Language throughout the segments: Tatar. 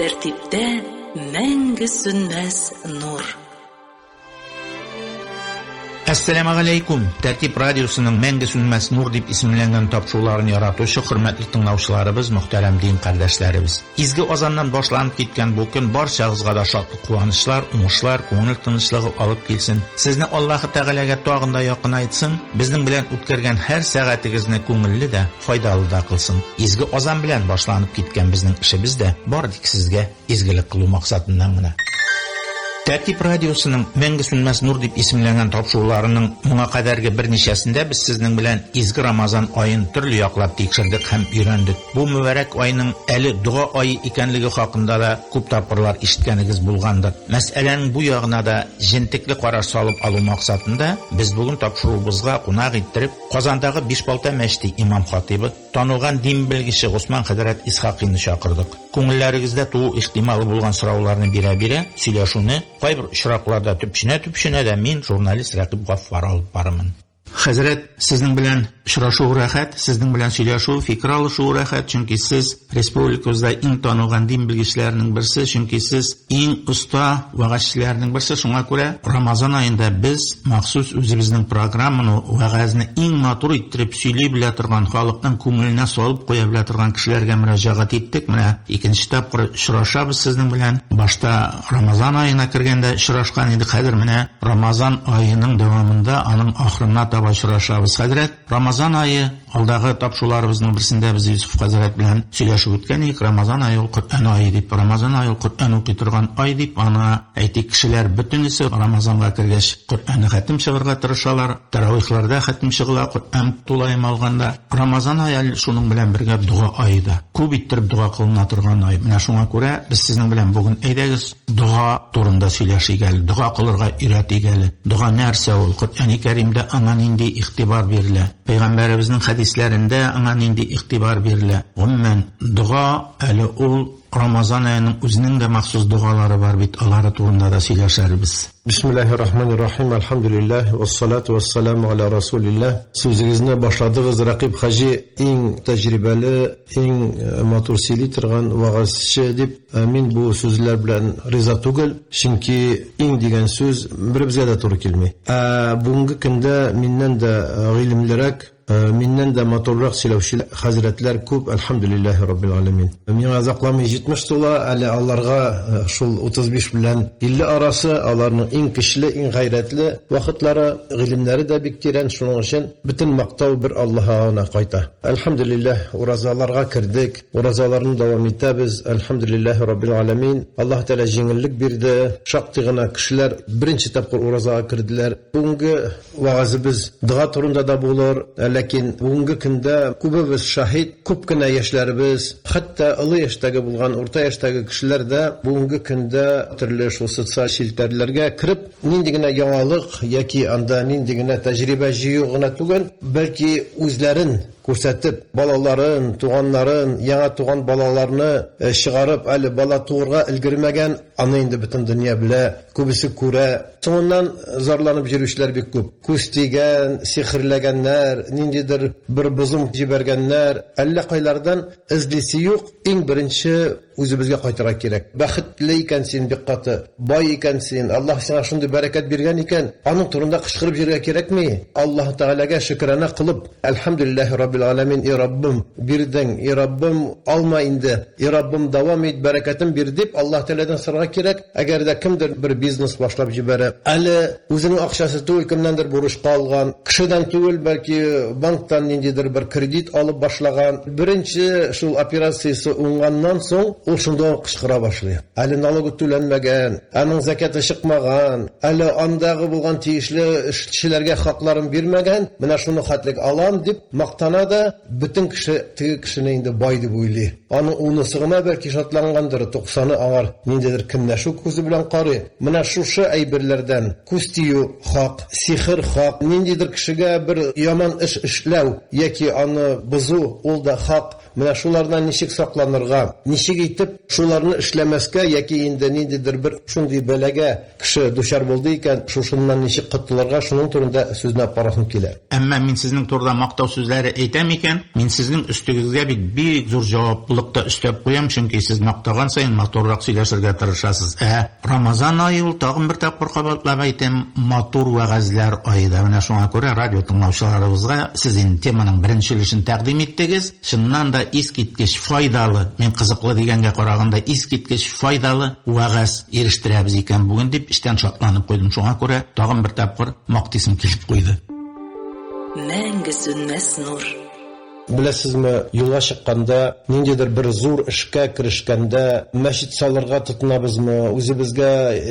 тәртиптә мәңге сөнмәс нур. Assalamu alaykum. Тәртип радиосының мәңге сүнмәс нур дип исемләнгән тапшыруларын яратучы хөрмәтле тыңлаучыларыбыз, мөхтәрәм дин кардәшләребез. Изге Азаннан башланып киткән бу көн барчагызга да шатлык, куанычлар, уңышлар, күңел тынычлыгы алып килсен. Сезне Аллаһ Тәгаләгә тагын да якынайтсын. Безнең белән үткәргән һәр сәгатегезне күңелле дә, файдалы да кылсын. Изге Азан белән башланып киткән безнең эшебез дә бар тик сезгә изгелек кылу максатыннан гына. Тәртип радиосының мәңге сүнмәс нур дип исемләнгән тапшыруларының моңа кадәрге берничәсендә без сезнең белән изге Рамазан аен төрле яклап тикшердек һәм өйрәндек. Бу мөбарәк айның әле дуа ае икәнлеге хакында да күп тапкырлар ишеткәнегез булгандыр. Мәсьәләнең бу ягына да җентекле караш салып алу максатында без бүген тапшыруыбызга кунак иттереп Казандагы Бишбалта мәчете имам хатибы, танылган дин белгече Госман хәзрәт Исхакыйны чакырдык. Күңелләрегездә туу ихтималы булган сорауларны бирә-бирә сөйләшүне кайбер очракларда төпченә дә мин журналист Рәкыйп Гаффар алып барамын. Хәзрәт, сезнең белән очрашу рәхәт, сезнең белән сөйләшү, фикер алышу рәхәт, чөнки сез республикабызда иң танылган дин белгечләренең берсе, чөнки сез иң оста вәгазьчеләрнең берсе. Шуңа күрә Рамазан аенда без махсус үзебезнең программаны, вәгазьне иң матур иттереп сөйли белә торган, халыкның күңеленә салып куя белә торган кешеләргә мөрәҗәгать иттек. Менә икенче тапкыр очрашабыз сезнең белән. Башта Рамазан аена кергәндә очрашкан идек, хәзер менә Рамазан аеның дәвамында аның ахырына таба очрашабыз. Хәзрәт, Рамазан айы алдагы тапшыруларыбызның берсендә без Юсуф хәзрәт белән сөйләшеп үткән идек. Рамазан айы ул Коръән айы дип, Рамазан айы ул Коръән укый торган ай дип, аны әйтик, кешеләр бөтенесе Рамазанга кергәч Коръәнне хәтим чыгарга тырышалар. Таравихларда хәтим чыгыла, Коръән тулаем алганда. Рамазан айы шуның белән бергә дуа айы да. Күп иттереп дуа кылына торган ай. Менә шуңа күрә без сезнең белән бүген әйдәгез дуа турында сөйләшик әле. Дуа кылырга өйрәтик әле. Дуа нәрсә ул? Коръәни Кәримдә аңа нинди игътибар бирелә? Пәйгамбәребезнең хәдисләрендә аңа нинди игътибар бирелә? Гомумән, дуа әле ул Рамазан аеның үзенең дә махсус дуалары бар бит, алары турында да сөйләшәрбез. Бисмиллаһир-рахманир-рахим. Алхамдулиллаһ вассалату вассаламу аля расулиллаһ. Сүзегезне башладыгыз, Рәкыйп хаҗи, иң тәҗрибәле, иң матур сөйли торган вагазчы дип. Мин бу сүзләр белән риза түгел, чөнки иң дигән сүз беребезгә дә туры килми. Бүгенге көндә миннән дә гыйлемлерәк, миннән дә матуррак сөйләүче хәзрәтләр күп, алхамдулиллаһи раббил аламин. Миңа закламый 70 тула, әле аларга шул 35 белән 50 арасы, аларның иң көчле, иң гайрәтле вакытлары, гыйлемнәре дә бик тирән. Шуның өчен бөтен мактау бер Аллаһка кайта. Алхамдулиллаһ, уразаларга кирдек, уразаларны дәвам итәбез. Алхамдулиллаһи раббил аламин. Аллаһ Тәгалә җиңеллек бирде. Шактый гына кешеләр беренче тапкыр уразага кирделәр. Бүгенге вагазыбыз дуа турында да булыр. Ләкин бүгенге көндә күбебез шаһид, күп кенә яшьләребез, хәтта олы яшьтәге булган, урта яшьтәге кешеләр дә бүгенге көндә төрле шул социаль челтәрләргә кирип, нинди генә яңалык яки анда нинди генә тәҗрибә җыю гына түгел, бәлки үзләрен күрсәтеп, балаларын, туганнарын, яңа туган балаларны чыгарып, әле бала туырга өлгермәгән, аны инде бөтен дөнья белә, күбесе күрә. Соңыннан зарланып йөрүчеләр бик күп. Күз тигән, сихерләгәннәр, ниндидер бер бозым җибәргәннәр, әллә кайлардан эзлисе юк. Иң беренче үзебезгә кайтырга кирәк. Бәхетле икәнсин, бик каты, бай икәнсин, Аллаһ сиңа шундый бәрәкәт биргән икән, аның турында кычкырып йөрергә кирәкми? Аллаһ Тәгаләгә шөкранә кылып, алхамдулиллаһи раббил аламин, и Раббым бирдең, и Раббым алма инде, и Раббым дәвам ит, бәрәкәтен бир дип Аллаһ Тәгаләдән сорарга кирәк. Әгәр дә кемдер бер бизнес башлап җибәрә, әле үзенең акчасы түгел, кемнәндер бурычка алган, кешедән түгел, бәлки банктан ниндидер бер кредит алып башлаган, беренче шул операциясе уңганнан соң ул шунда кычкыра башлый. Әле налогы түләнмәгән, аның закаты чыкмаган, әле андагы булган тиешле эшчеләргә хакларын бирмәгән, менә шуны хәтлек алам дип мактана да, бөтен кеше теге кешене инде бай дип уйлый. Аның унысы гына бәлки шатлангандыр, 90-ы аңар ниндидер көнләшү күзе белән карый. Менә шушы әйберләрдән күз тию хак, сихер хак, ниндидер кешегә бер яман эш эшләү яки аны бозу, ул да хак. Менә шулардан ничек сакланырга, ничек итеп шуларны эшләмәскә яки инде ниндидер бер шундый бәлагә кеше дучар булды икән, шушыннан ничек котылырга, шуның турында сүзне парахым килә. Әмма мин сезнең турыда мактау сүзләре әйтәм икән, мин сезнең үстегезгә бик зур җаваплылык Шулыкта өстәп куям, чөнки сез мактаган сайын моторрак сөйләшергә тырышасыз. Рамазан ае ул тагын бер тапкыр кабатлап әйтәм, матур вәгазьләр айда. Менә шуңа күрә радио тыңлаучыларыбызга сез инде теманың беренче өлешен тәкъдим иттегез. Чыннан да искиткеч файдалы, мен кызыклы дигәнгә караганда искиткеч файдалы вәгазь ирештирәбез икән бүген дип иштән шатланып куйдым. Шуңа күрә тагын бер тапкыр мактыйсым килеп куйды. Мәңге сүнмәс нур. Беләсезме, юлга чыкканда, ниндидер бер зур эшкә кирешкәндә, мәчет салырга тотынабызмы, үзебезгә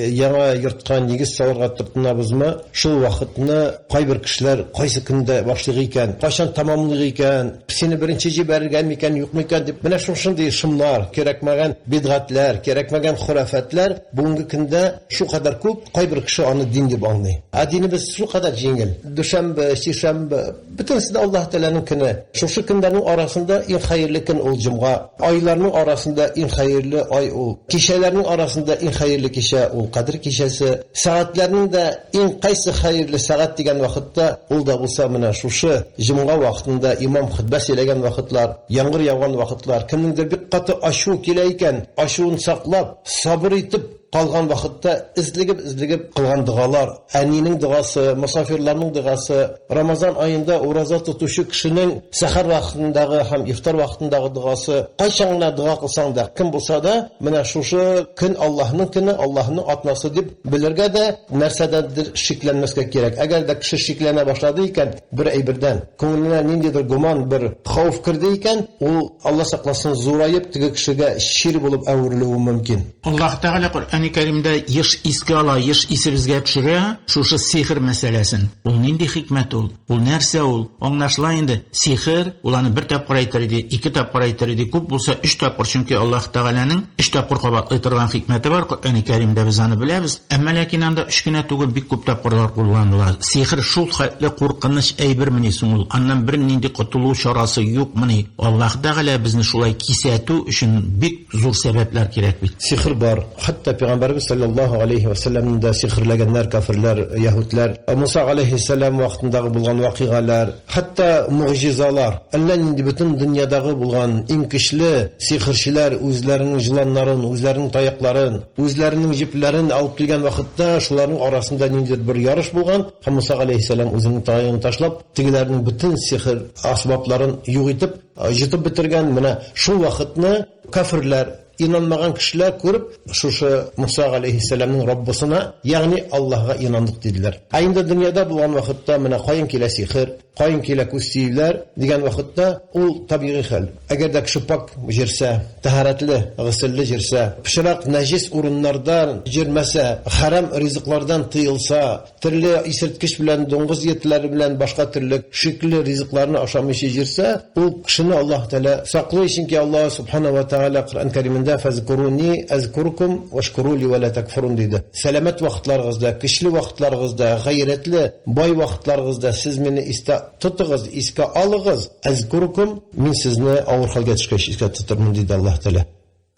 яңа йортка нигез салырга тотынабызмы, шул вакытны кайбер кешеләр кайсы көндә башлый икән, кайчан тамамлый икән, сине беренче җибәргән микән, юкмы икән дип, менә шушындый шымнар, кирәкмәгән бидгатләр, кирәкмәгән хурафатлар бүгенге көндә шу кадәр күп, кайбер кеше аны дин дип аңлый. Динебез шу кадәр җиңел. Дүшәмбе, сишәмбе, бөтенсе дә Аллаһ Тәгаләнең көне. Шушы көндәрнең арасында иң хәерле көн ул җомга, айларның арасында иң хәерле ай ул, кичәләрнең арасында иң хәерле кичә ул Кадр кичәсе, сәгатьләрнең дә иң кайсы хәерле сәгать дигән вакытта ул да булса менә шушы җомга вакытында имам хутба сөйләгән вакытлар, яңгыр яуган вакытлар, кемнеңдер бик каты ачу килә икән, ачуын саклап, сабыр итеп калган вакытта излегеп кылган дугалар, әнинең дугасы, мусафирларның дугасы, Рамазан айында ураза тотучы кешенең сәхәр вакытындагы һәм ифтар вакытындагы дугасы, кайчан гына дуга кылсаң да, кем булса да, менә шушы көн Аллаһның көне, Аллаһның атнасы дип белергә дә нәрсәдәндер шикләнмәскә кирәк. Әгәр дә кеше шикләнә башлады икән, бер әйбердән, күңеленә ниндидер гуман, бер хауф кирде икән, ул Алла сакласын зурайып, теге кешегә шир булып әверелүе мөмкин. Аллаһ Тәгалә Коръән Кәримдә еш искә ала, еш исебезгә төшерә шушы сихр мәсьәләсен. Ул нинди хикмәт ул? Ул нәрсә ул? Аңлашыла инде. Сихр, ул аны бер тапкыр әйтер иде, ике тапкыр әйтер иде, күп булса 3 тапкыр, чөнки Аллаһ Тәгаләнең 3 тапкыр кабатлый торган хикмәте бар. Коръән Кәримдә без аны беләбез. Әмма ләкин анда 3 генә түгел, бик күп тапкырлар кулланыла. Сихр шул хәтле куркыныч әйбермени соң ул? Аннан бер нинди котылу чарасы юкмыни? Аллаһ Тәгалә безне шулай кисәтү өчен бик зур сәбәпләр кирәк бит. Сихр бар. Хәтта Пәйгамбәрбез саллаллаһу алейхи ва саллям да сихрләгәннәр кафирләр, яһудлар, Муса алейхиссалам вакытындагы булган вакыйгалар, хәтта муҗизалар, әллә нинди бөтен дөньядагы булган иң көчле сихрчиләр үзләренең җыланнарын, үзләренең таякларын, үзләренең җипләрен алып килгән вакытта шуларның арасында ниндидер бер ярыш булган, һәм Муса алейхиссалам үзенең таягын ташлап, тегеләрнең бөтен сихр асбапларын юк итеп, җитеп бетергән. Менә шул вакытны кафирләр, инанмаган кешеләр күреп, шушы Муса алейхиссаламның Раббысына, ягъни Аллаһка инандык диделәр. Инде дөньяда булган вакытта менә кайын килә сихр, кайын килә күстиләр дигән вакытта ул табигый хәл. Әгәр дә кеше пак җирсә, тәһарәтле, гысыллы җирсә, пычрак нәҗис урыннардан җирмәсә, харам ризыклардан тыелса, төрле исерткеч белән, дуңгыз етләре белән башка төрле шикле ризыкларны ашамыйча җирсә, ул кешене Аллаһ Тәгалә саклый, чөнки Аллаһ субханаһу ва тааля Коръән Кәримендә фазкуруни азкурукум вашкурули ва ла такфурун диде. Сәламәт вакытларыгызда, көчле вакытларыгызда, гайрәтле, бай вакытларыгызда сез мине тотыгыз, искә алыгыз. Азкурукум, мин сезне авыр хәлгә төшкәч искә тотырмын диде Аллаһ Тәгалә.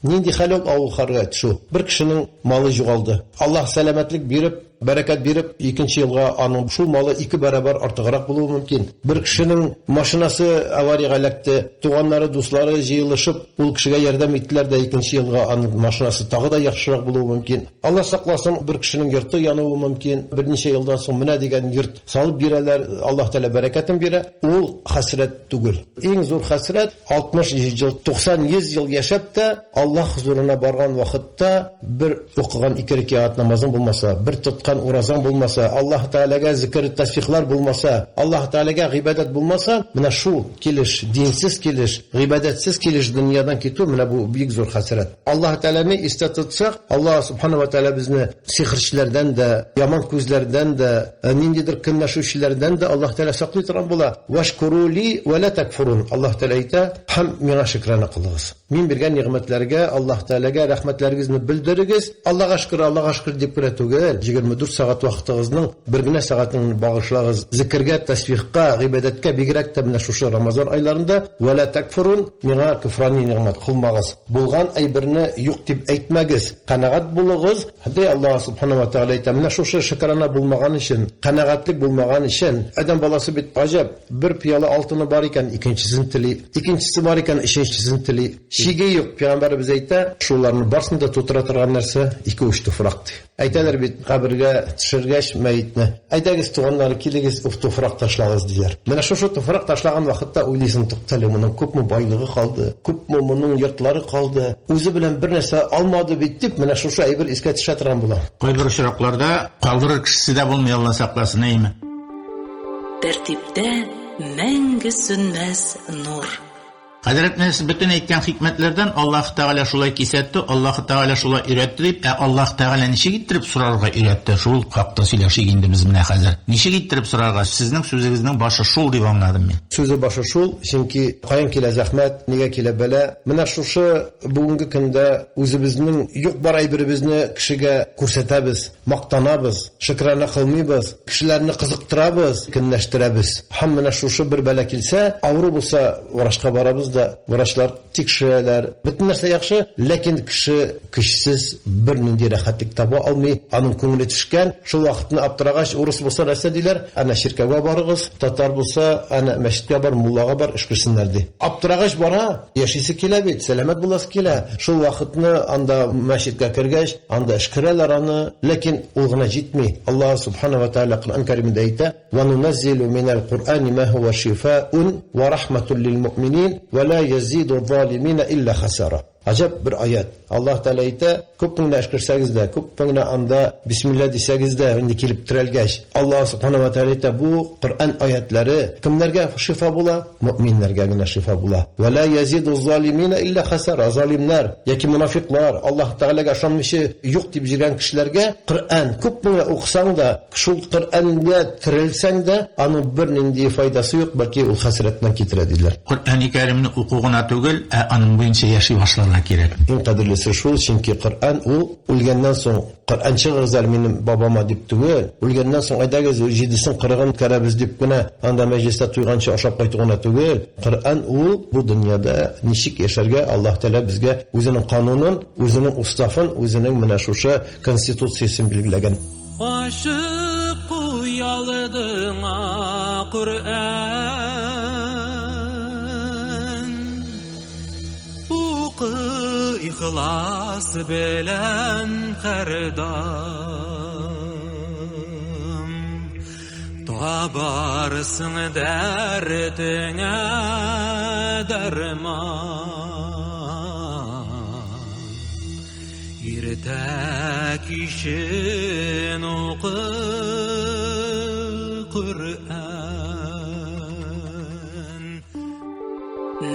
Нинди хәл ул авыр хәлгә төшү? Бер кешенең малы югалды. Аллаһ сәламәтлек биреп, бәрәкәт биреп, икенче елга аның шул малы 2 барабар артыграк булуы мөмкин. Бер кешенең машинасы аварияга эләкте, туганнары, дуслары җыелышып, ул кешегә ярдәм иттеләр дә икенче елга аның машинасы тагы да яхшырак булуы мөмкин. Алла сакласын, бер кешенең йорты януы мөмкин. Берничә елдан соң менә дигән йорт салып бирәләр, Аллаһ Тәгалә бәрәкәтен бирә. Ул хәсрәт түгел. Иң зур хәсрәт 60 ел, 90-100 ел яшәп тә Аллаһ хузурына барган вакытта бер укыган 2 рәкъат намазың булмаса, бер тоткан уразаң булмаса, Аллаһ Тәгаләгә зикр, тасбихлар булмаса, Аллаһ Тәгаләгә гыйбадат булмаса, менә шул килеш, динсез килеш, гыйбадатсыз килеш дөньядан китү, менә бу бик зур хәсрәт. Аллаһ Тәгаләне истә тотсак, Аллаһ субханаһу ва тааля безне сихрчиләрдән дә, яман күзләрдән дә, ниндидер көнләшүчеләрдән дә Аллаһ Тәгалә саклый торган була. Вашкурули ва ла такфурун. Аллаһ Тәгалә әйтә, һәм миңа шөкранә кылыгыз. Мин биргән нигъмәтләргә, Аллаһ Тәгаләгә рәхмәтләрегезне белдерегез. Аллаһка шөкр дип кенә түгел, 24 сагат вакытыгызның бер генә сагатын багышлагыз зикргә, тасбихка, гыйбадәткә, бигрәк тә менә шушы Рамазан айларында вала такфурун, миңа күфрани нигъмәт кылмагыз. Булган әйберне юк дип әйтмәгез. Канагать булыгыз. Хәдә Аллаһ субханаһу ва тааля әйтә, менә шушы шөкранә булмаган өчен, канагатлык булмаган өчен, адам баласы бит аҗаб, бер пияла алтыны бар икән, икенчесен тели, икенчесе бар икән, өченчесен тели. Чиге юк. Пәйгамбәрбез әйтә, шуларны барсын да тутыра торган нәрсә 2-3 туфрак. Әйтәләр бит, кабергә төшергәч мәйтне. Әйдәгез туганнары килегез, туфрак ташлагыз диләр. Менә шушы туфрак ташлаган вакытта уйлыйсың, туктале, моның күпме байлыгы калды, күпме моның йортлары калды. Үзе белән бер нәрсә алмады бит дип, менә шушы әйбер искә төшә торган була. Кайбер очракларда калдырыр кешесе дә булмый, Алла сакласын, әйме. Тәртиптә мәңге сөнмәс нур. Хәзрәтне бөтен әйткән хикмәтләрдән Аллаһ Тәгалә шулай кисәтте, Аллаһ Тәгалә шулай өйрәтте дип, Аллаһ Тәгалә ничек иттереп сорарга өйрәтте? Шул хакта сөйләшик инде без менә хәзер. Ничек иттереп сорарга? Сезнең сүзегезнең башы шул дип аңладым мин. Сүзе башы шул, чөнки каян килә зәхмәт, нигә килә бәла? Менә шушы бүгенге көндә үзебезнең юк бар әйберебезне кешегә күрсәтәбез, мактанабыз, шөкранә кылмыйбыз, кешеләрне кызыктырабыз, көнләштерәбез. Һәм менә шушы бер бәла килсә, авыру булса, врачка барабыз. Врачлар тикшерәләр. Бөтен нәрсә яхшы, ләкин кеше көчсез бер нинди рәхәтлек таба алмый, аның күңеле төшкән. Шул вакытны аптырагач, урыс булса нәрсә диләр? Ана ширкәгә барыгыз, татар булса, ана мәчеткә бар, муллага бар, эш күрсеннәр ди. Аптырагач бара, яшисе килә бит, сәламәт буласы килә. Шул вакытны анда мәчеткә кергәч, анда эш керәләр аны, ләкин ул гына җитми. Аллаһ субханаһу ва тааля Кур'ан Кәримдә әйтә: "Ва нуназзилу минал Кур'ани ма хува шифаун ва рахматул лил муъминин ولا يزيد الظالمين إلا خسارة." Acab bir ayet. Allah Teala ayta, köpüngне eşkirsəgiz də, köpüngне anda Bismillah desəgiz də, indi kilib türelgəş. Allah Subhanahu wa Teala ayta, bu Kur'an ayetləri kimlərə şifa bula? Müminlərə gənə şifa bula. Və la yazidu zalimin illa khasara. Zalimlər, yoki munafiqlar, Allah Teala'ga şanmışı yox deyib jirgan kişilərə Kur'an köpüngне oxusan da, şul Kur'an'ga tirilsən də, onun bir nindi faydası yox, bəlkə ul xəsrətdən ketirədilər. Kur'an-ı Kerimni oxuğuna tugul, onun boyunca yaşay başlar. En qadrlisi şul, çünki Qur'an u ölgəndən sonra Qur'an çıgır zalminin babama dip tugul, ölgəndən sonra aydagız 7-sin 40-ın kərəbiz dip günə anda məclisdə tuyğança aşab qaytığına tugul. Qur'an u bu dünyada nişik yaşarga Allah Teala bizə özünün qanunun, özünün ustafın, özünün mənə şuşa konstitusiyasını bilgiləgən. Aşık uyalıdığına Qur'an İhlas bilen kerdam Tabarsın derdine derman İrtek işin oku Kur'an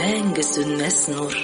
Мәңге сөнмәс нур.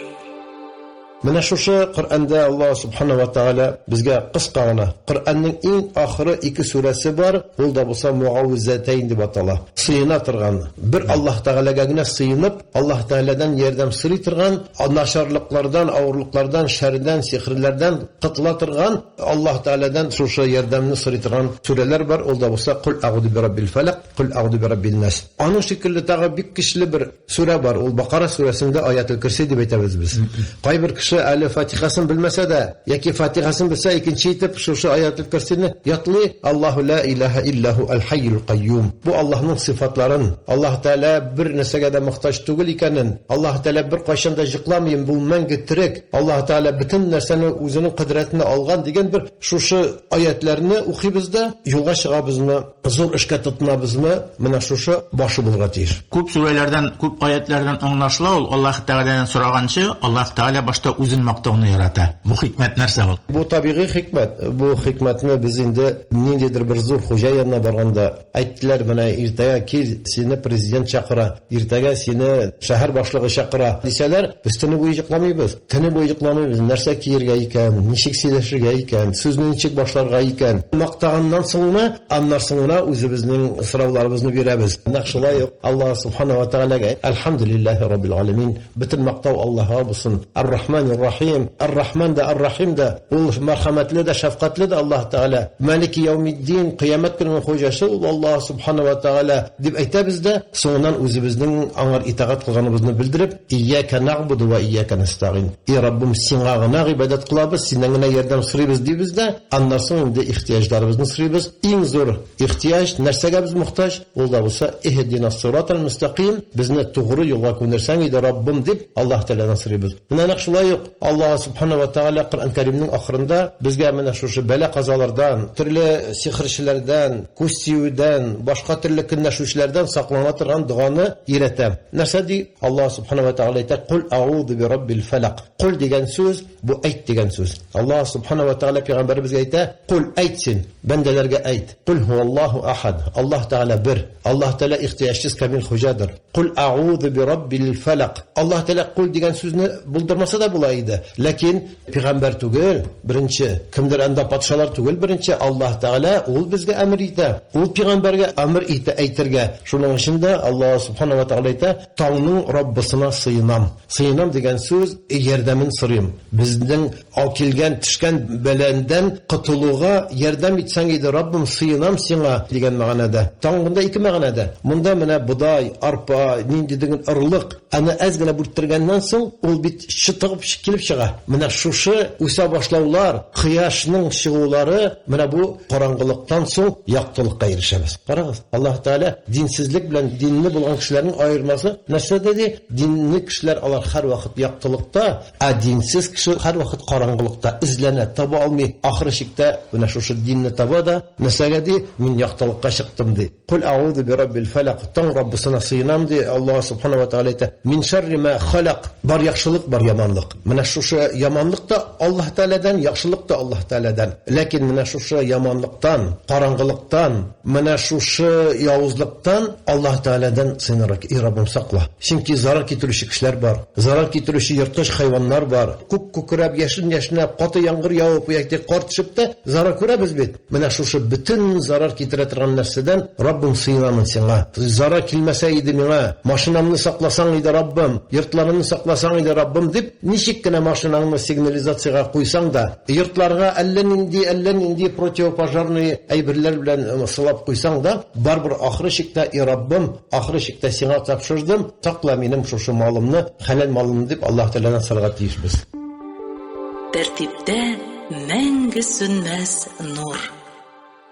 Менә шушы Qur'анда Аллаһ Subhanahu wa Ta'ala безгә кыска гына Qur'анның иң ахыры 2 сүрәсе бар, ул да булса Муаввизатайн дип атала. Сыйына торган. Бер Аллаһ Тәгаләгә генә сыйынып, Аллаһ Тәгаләдән ярдәм сорый торган, начарлыклардан, авырлыклардан, шәрдән, сихрләрдән кытыла торган, Аллаһ Тәгаләдән шушы ярдәмне сорый торган сүрәләр бар, ул да булса Кул аъуду би раббил фалaq, Кул аъуду би раббин нас. Аның шикелле тагы бик көчле бер сүрә бар, ул Бакара сүрәсендә Аятул Курси дип әйтәбез biz. Кайбер әле Фатихасын белмәсә дә, яки Фатихасын белсә, икенче итеп шушы Аятул Курсине ятлый. Аллаһу ла илаһа иллаһу аль-хайюл кайюм. Бу Аллаһның сифатларын, Аллаһ Тәала бер нәрсәгә дә мохтаҗ түгел икәнен, Аллаһ Тәала бер кайчан да җыкламый, бу мәңге терек. Аллаһ Тәала бөтен нәрсәне үзенең кудрәтенә алган дигән бер шушы аятларны укыйбыз да, юлга чыгабызмы, зур эшкә тотынабызмы, менә шушы башы булырга тиеш. Күп сүрәләрдән, күп аятлардан аңлашыла ул Аллаһ Тәгаләдән сораганчы, Аллаһ Тәгалә башта үзен мактауны ярата. Бу хикмәт нәрсә ул? Бу табигый хикмәт. Бу хикмәтне без инде ниндидер бер зур хуҗа янына барганда әйттеләр, менә иртәгә кил, сине президент чакыра, иртәгә сине шәһәр башлыгы чакыра дисәләр, без төне буе җыкламыйбыз. Төне буе җыкламыйбыз. Нәрсә киергә икән, ничек сөйләшергә икән, сүзне ничек башларга икән. Мактаганнан соңгы, аннан соңгы үзебезнең сорауларыбызны бирәбез. Нәкъ шулай ук Аллаһ Субханаһу ва Тәгаләгә Әлхәмдүлиллаһи раббил аламин. Бөтен мактау Аллаһка булсын. Ар-Рахман Ар-Рахман-Ар-Рахим. Ар-Рахман да, Ар-Рахим да, ул мәрхәмәтле дә, шәфкатьле дә Аллаһ Тәгалә. Малики яумиддин, кыямәт көненең хуҗасы ул Аллаһ Субханаһу ва Тәгалә дип әйтәбез дә, соңыннан үзебезнең аңар итагать кылганыбызны белдереп, ияка нәгъбуду ва ияка настагин. Раббым, сиңа гына гыйбадат кылабыз, синнән генә ярдәм сорыйбыз дибез дә, аннан соң инде ихтиҗларыбызны сорыйбыз. Иң зур ихтиҗ нәрсәгә без мохтаҗ? Ул да булса иһдинас сиратал мустaqim, безне тугры юлга күндерсәң иде Раббым дип Аллаһ Тәгаләдән сорыйбыз. Менә нәкъ шулай ук Аллаһ Субханаһу ва Тәгалә Коръән Кәримнең ахырында безгә менә шушы бәла казалардан, төрле сихрчеләрдән, күстиюдән, башка төрле көнләшүчләрдән саклана торган дуганы өйрәтә. Нәрсә ди? Аллаһ Субханаһу ва Тәгалә әйтә: "Кул аузу би раббил фалaq." Кул дигән сүз бу әйт дигән сүз. Аллаһ Субханаһу ва Тәгалә пәйгамбәребезгә әйтә: "Кул әйт син, бәндәләргә әйт. Кул хуаллаһу ахад." Аллаһ Тәгалә бер. Аллаһ Тәгалә ихтиҗсыз камил хуҗадыр. Кул аузу би раббил фалaq. Аллаһ Тәгалә кул дигән сүзне булдырмаса да була иде. Ләкин пәйгамбәр түгел, беренче, кемдер анда патшалар түгел, беренче Аллаһ Тәгалә ул безгә әмр итә. Ул пәйгамбәргә әмр итә әйтергә. Шуның өчен дә Аллаһ Субханаһу ва Тәгалә әйтә: "Таңның Раббысына сыйынам." Сыйынам дигән сүз ярдәмен сорыйм. Безнең килгән төшкән бәләндән котылуга ярдәм итсәң иде Раббым, сыйынам сиңа дигән мәгънәдә. Таң монда ике мәгънәдә. Монда менә будай, арпа, нинди дигән ырлык, аны әз генә бүрттергәннән соң ул бит чытыгып килеп чыга. Менә шушы үсә башлаулар, кояшның чыгулары, менә бу караңгылыктан соң яктылыкка ирешәбез. Карагыз, Аллаһ Тәгалә динсезлек белән динне булган кешеләрнең аермасы нәрсәдә ди? Динне кешеләр алар һәр вакыт яктылыкта, а динсез кеше һәр вакыт караңгылыкта изләнә, таба алмый. Ахыры чиктә менә шушы динне таба да, нәрсәгә ди? Мин яктылыкка чыктым ди. Кул аузу би раббил фалaq. Таң Раббысына сыйынам ди. Аллаһ Субханаһу ва Тәгалә әйтә: "Мин шарри ма халaq." Бар яхшылык, бар яманлык. Менә шушы яманлык та Аллаһ Тәгаләдән, яхшылык та Аллаһ Тәгаләдән. Ләкин менә шушы яманлыктан, караңгылыктан, менә шушы явызлыктан Аллаһ Тәгаләдән сыйнарак. Раббым сакла. Чөнки зарар китерүче кешеләр бар. Зарар китерүче йырткыч хайваннар бар. Күк-күкрәп, яшен-яшенәп, каты яңгыр явып, яки кар төшеп тә зарар күрәбез бит. Менә шушы бөтен зарар китерә торган нәрсәдән Раббым сыйынам сиңа. Зарар килмәсә иде миңа, машинамны сакласаң иде Раббым, йортларымны сакласаң иде Раббым дип, ничек кенә машинаңны сигнализациягә куйсаң да, йортларга әллә нинди противопожарный әйберләр белән сылап куйсаң да, барбер ахыры чиктә Раббым, ахыры чиктә сиңа тапшырдым, сакла минем шушы малымны, хәләл малымны дип Аллаһ Тәгаләдән сорарга тиешбез. Тәртиптә мәңге сөнмәс нур.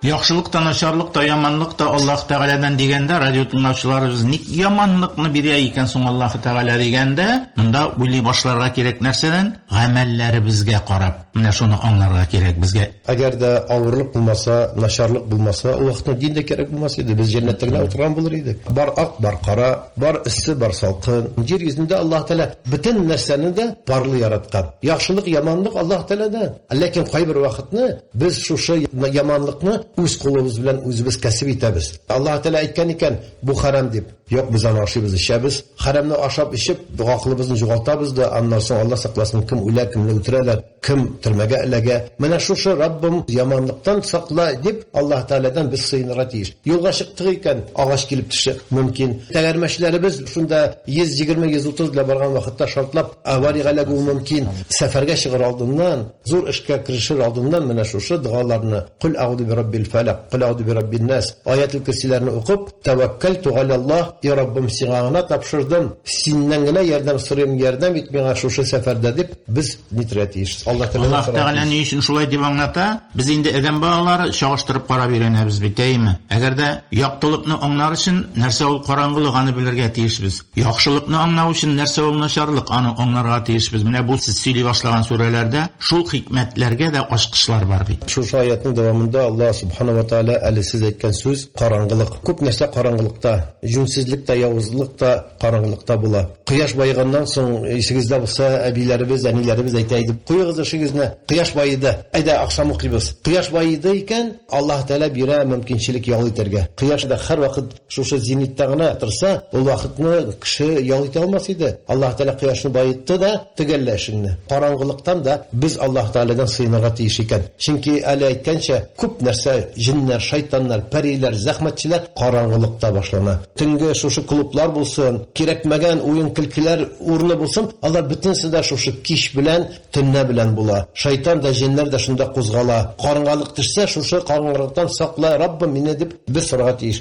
Яхшылык та, начарлык та, яманлык та Аллаһ Тәгаләдән дигәндә, радио тыңлаучыларыбыз ник яманлыкны бирә икән соң Аллаһ Тәгалә дигәндә, монда уйлый башларга кирәк нәрсәдән? Гамәлләребезгә карап. Менә шуны аңларга кирәк безгә. Әгәр дә авырлык булмаса, начарлык булмаса, ул вакытта дин дә кирәк булмас иде. Без җәннәттә генә утырган булыр идек. Бар ак, бар кара, бар эссе, бар салкын. Җир йөзендә Аллаһ Тәгалә бөтен нәрсәне дә парлы яраткан. Яхшылык, яманлык Аллаһ Тәгаләдән. Ләкин кайбер вакытны без шушы яманлыкны үз кулыбыз белән үзебез кәсеп итәбез. Аллаһ Тәгалә әйткән икән, бу харам дип. Юк, без аны ашыйбыз, ишәбез. Харамны ашап ишеп, гакылыбызны югалтабыз да, аннан соң Аллаһ сакласын, кем үлә, кемне үтерәләр, кем төрмәгә эләгә. Менә шушы Раббым яманлыктан сакла дип Аллаһ Тәгаләдән без сыйынырга тиеш. Юлга чыктык икән, агач килеп төшә, мөмкин. Тәгәрмәчләребез шунда 120-130 белән барган вакытта шартлап авария эләгү мөмкин. Сәфәргә чыгыр алдыннан, зур эшкә кирешер алдыннан менә шушы дуаларны, кул аъуду би раббил фалaq, кул аъуду би раббин нас, аятул курсиләрне укып, таваккалту алаллаһ, я Раббым сиңа гына тапшырдым, синнән генә ярдәм сорыйм, ярдәм ит миңа шушы сәфәрдә дип biz нитәргә тиеш. Аллаһ Тәгалә ни өчен шулай дип аңлата? Без инде адәм балалары чагыштырып карап өйрәнәбез бит, әйме? Әгәр дә яктылыкны аңлар өчен нәрсә ул караңгылык, аны белергә тиешбез. Яхшылыкны аңлау өчен нәрсә ул начарлык, аны аңларга тиешбез. Менә бу сез сөйли башлаган сүрәләрдә шул хикмәтләргә дә ачкычлар бар бит. Шушы аятның дәвамында Аллаһ Субханаһу ва Тәгалә әле сез әйткән сүз караңгылык. Күп нәрсә караңгылыкта, җүнсезлек тә, явызлык та караңгылыкта була. Кояш байганнан соң ишегездә булса, әбиләребез, әниләребез әйтә иде, куйгыз ишегезне, кояш байыды. Әйдә акшам укыйбыз. Кояш байыды икән, Аллаһ Тәгалә бирә мөмкинчелек ял итәргә. Кояш да һәр вакыт шушы зениттә гына торса, ул вакытны кеше ял итә алмас иде. Аллаһ Тәгалә кояшны байытты да төгәлләшенне. Караңгылыктан да без Аллаһ Тәгаләдән сыйынырга тиеш икән. Чөнки әле әйткәнчә, күп нәрсә jinlar, shaytonlar, parilar, zahmatchilar qorong'ilikda boshlana. Tungi shu klublar bo'lsin, kerakmagan o'yin kulkilar o'rni bo'lsin, ular butinsida shu kish bilan, tunna bilan bo'la. Shayton da jinlar da shunda qo'zg'ala. Qorong'ilik tushsa, shu qorong'ilikdan saqla Robbim meni deb bir so'rag'at ish.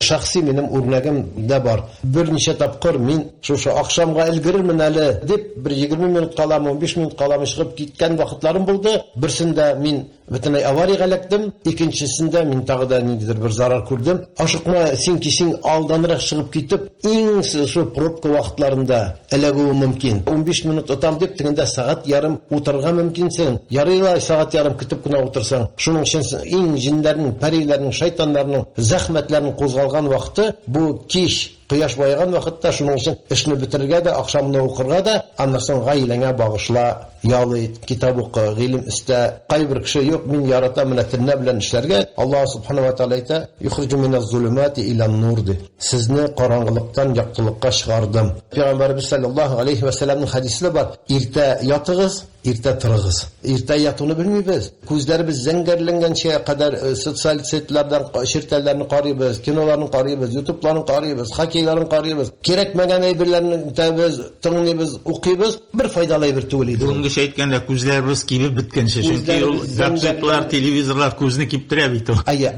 Shaxsiy menim o'rnagimda bor. Bir necha topqir men shu oqshomga ilgirirman hali deb bir 20 minut qolaman, 15 minut qolaman chiqib ketgan vaqtlarim bo'ldi. Birsida men butunlay avariyaga alakdim, ikkinchisida men tag'ida nidir bir zarar ko'rdim. Oshiqma sen kishing oldinroq chiqib ketib, eng shu probka vaqtlarida alagu mumkin. 15 minut o'tam deb tingda soat yarim o'tirgan mumkinsan. Yarıylay soat yarim kutib kuna o'tirsang, shuning uchun eng jinlarning, parilarning, shaytonlarning zahmatlarini qo'zg'algan vaqti bu kish quyosh boygan vaqtda shuning uchun ishni bitirganda oqshomni o'qirganda annasan g'aylanga bag'ishla yoli kitob o'qi ilm ista qay bir kishi yo'q men yarataman tinna bilan ishlarga Alloh subhanahu va taolo ayta yuxriju minaz zulumati ila nur de sizni qorong'ilikdan yoqtilikqa chiqardim. Payg'ambarimiz sallallohu alayhi va sallamning hadisida bor erta yotig'iz erta turig'iz. Erta yotishni bilmaymiz. Ko'zlarimiz zangarlangancha qadar sotsial saytlardan shirtallarni qaraymiz, kinolarni qaraymiz, YouTube'larni qaraymiz, hakiylarni qaraymiz. Kerakmagan ayberlarni biz tinglaymiz, o'qiymiz, bir foydali bir tug'iladi. Bunga aytganda ko'zlarimiz kiyib bitgancha, chunki gadjetlar, televizorlar ko'zni kiyib turadi.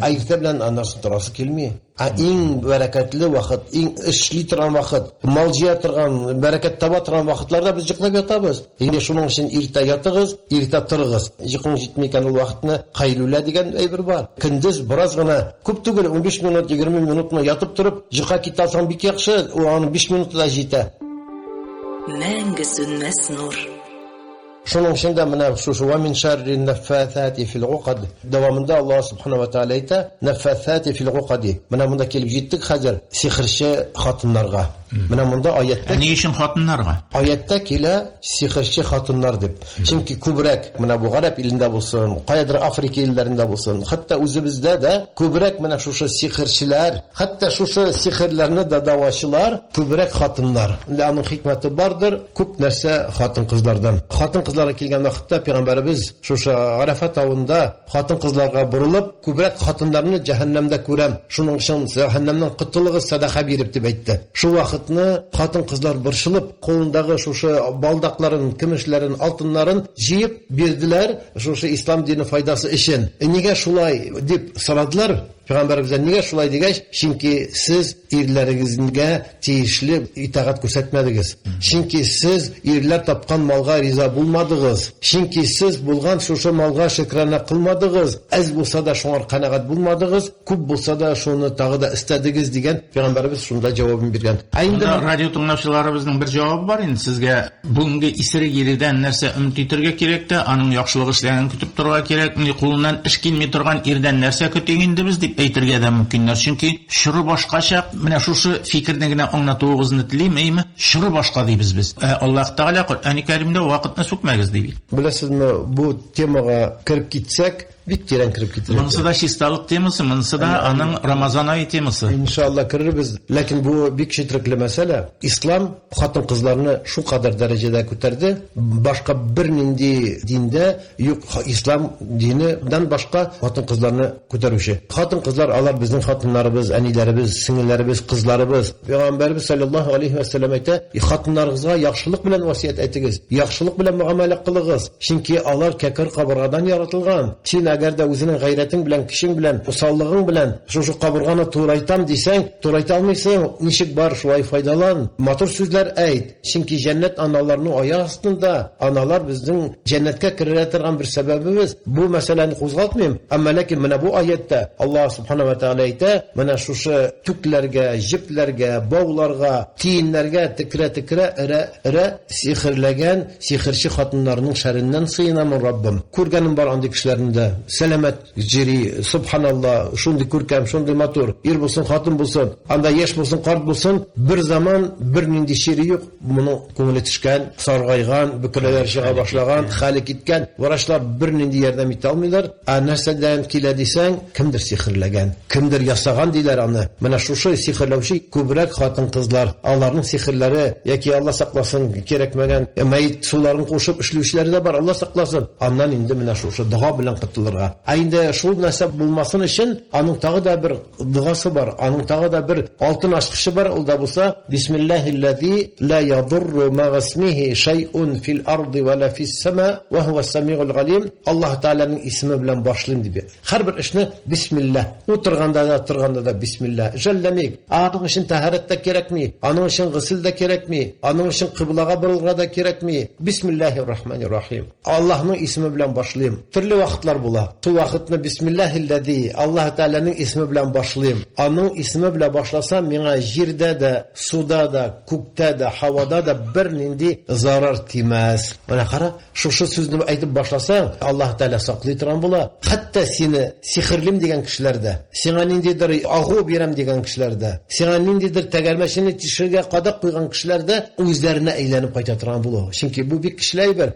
Ayta bilan anarsi turasi kelmaydi. Eng barakatli vaqt, eng ishli turgan vaqt, moljiya turgan, barakat topa turgan vaqtlarda biz yiqilib yotamiz. Endi shuning uchun erta yotig'iz, erta turig'iz. Yiqin yetmaykan vaqtni qaylula degan ayber bor. Kunduz birozgina ko'p tugul 15 minut, 20 minutni yotib turib, yiqa ketasang bik yaxshi, u ani 5 minutda jita. Mangu sunmas nur. Şunun için de mana şu ve min şerrin neffathati fil uqad. Devamında Allah subhanahu ve taala ayta neffathati fil uqad. Mana bunda kelib jetdik hozir sihirchi xotinlarga. Mana bunda oyatda ne için xotinlarga? Oyatda kela sihirchi xotinlar deb. Chunki ko'brak mana bu Arab elinde bo'lsin, qaydir Afrika ellerinde bo'lsin, hatta o'zimizda da ko'brak mana shu sihirchilar, hatta shu sihirlarni da davochilar ko'brak xotinlar. Ularning hikmati bordir, ko'p narsa xotin qizlardan. Xotin qizlarga kelgan vaqtda payg'ambarimiz shu Arafat tog'ida xotin qizlarga burilib, ko'brak xotinlarni jahannamda ko'ram. Shuning uchun jahannamdan qutulig'i sadaqa berib deb aytdi. Shu vaqtni xotin qizlar birshilib, qo'lindagi shu baldaqlarini, kumushlarini, oltinlarini jiyib berdilar, shu islom dini foydasi uchun. Nega shulay deb so'radilar? Peygamberimizden niye şulay degach, çünkü siz erlaringizga tegishli itoat ko'rsatmadingiz. Çünkü siz erlar topgan malga rizo bo'lmadingiz. Çünkü siz bo'lgan shu malga shukrona qilmadingiz. Az bo'lsa da shunga qanoat bo'lmadingiz, ko'p bo'lsa da shuni tag'ida istadingiz degan Peygamberimiz shunda javobini bergan. Endi radio tinglovchilarimizning bir javobi bor endi sizga. Bunga isri yeridan narsa umid etirga kerak-da, aning yaxshilik ishlarini kutib turga kerak. Qo'lidan ish kelmay turgan erdan narsa kutingindi biz deb aytirga da mumkinlar. Chunki shuri boshqacha, mana shu fikrnigina anglatuvingizni tilaymi? Shuri boshqa deymiz biz. Alloh taolo Qur'oni Karimda vaqtni so'kmagiz deydi. Bilasizmi, bu temaga kirib ketsak, bitkiren kirib ketadi. Bunisi da şistalik temisi, bunisi da aның Ramazan ayı temisi. İnşallah kiririz. Lakin bu bir kişilikli mesele. İslam xotin qizlarni şu kadar derecede ko'tardi. Başka bir nindi dinde yok, İslam dininden başka xotin qizlarni ko'taruvchi. Xotin qizlar alar bizning xotinlarimiz, anilarimiz, singillarimiz, qizlarimiz. Peygamberimiz sallallohu alayhi ve sellem aytdi, xotinlaringizga yaxshilik bilan vasiyat aytingiz, yaxshilik bilan muomala qiling'iz. Chunki alar kakir qabrg'adan yaratilgan. Sen agarda o'zining g'ayrating bilan, kishing bilan, usollig'ing bilan shu qabrg'ani to'raytam desang, to'rayta olmaysan, nishik bor shulay foydalan. Motor so'zlar ayt. Chunki jannat analarning oyoq ostida. Analar bizning jannatga kirayotgan bir sababimiz. Bu masalani qo'zg'atmayman. Ammo lekin mana bu oyatda Alloh subhanahu va taolo ayta, mana shu tuklarga, jiplarga, bog'larga, tiyinlarga tikra ira sihirlagan sihirchi xotinlarning sharidan siynaman Robbim. Ko'rganim bor andi kishilarida selamat jiri subhanallah shunday ko'rkam, shunday motor, er bo'lsin, xotin bo'lsin, anda yosh bo'lsin, qort bo'lsin, bir zaman bir nindi shiri yo'q, buni ko'ngli tishgan, sarg'aygan, bukralar shiga boshlagan, hali ketgan, varashlar bir nindi yordam eta olmaylar. Narsadan keladi desang, kimdir sehrlagan, kimdir yasagan deylar ana. Mana shu sehrlovchi ko'brak xotin qizlar, ularning sehrlari yoki Alloh saqlasin kerakmagan mayit suvlarini qo'shib ishlovchilari da bor, Alloh saqlasin. Andan endi mana shu duo bilan qildilar торга. Инде шул нәрсә булмасын өчен аның тагы да бер дуасы бар, аның тагы да бер алтын ачкычы бар. Ул да булса бисмиллахиллази ла ядурру мa'asmihi shay'un fil ardi wa la fis sama wa huwa as-sami'ul 'alim. Аллаһ Тааляның исеме белән башлыйм дип. Һәрбер эшне бисмилlah. Утырганда да бисмилlah. Жәлләмик. Аның өчен тәһарәт тә кирәкми, аның өчен гысыл да кирәкми, аның өчен кыблага борылга да кирәкми. Бисмиллаһир-рахманир-рахим. Аллаһның исеме белән башлыйм. Төрле вакытлар була. Ту вакытны бисмиллахиллази, Аллаһ Тааляның исеме белән башлыйм. Аның исеме белән башласам, миңа җирдә дә, суда да, күктә дә, һавада да бер нинди зарар тимәс. Менә кара, шушы сүзне әйтеп башласаң, Аллаһ Таала саклый торган була. Хәтта сине сихрлим дигән кешеләрдә, сиңа ниндидер агу бирәм дигән кешеләрдә, сиңа ниндидер тәгәрмәчене тишергә кадак куйган кешеләрдә үзләренә әйләнеп кайта торган була. Чөнки бу бик көчле әйбер.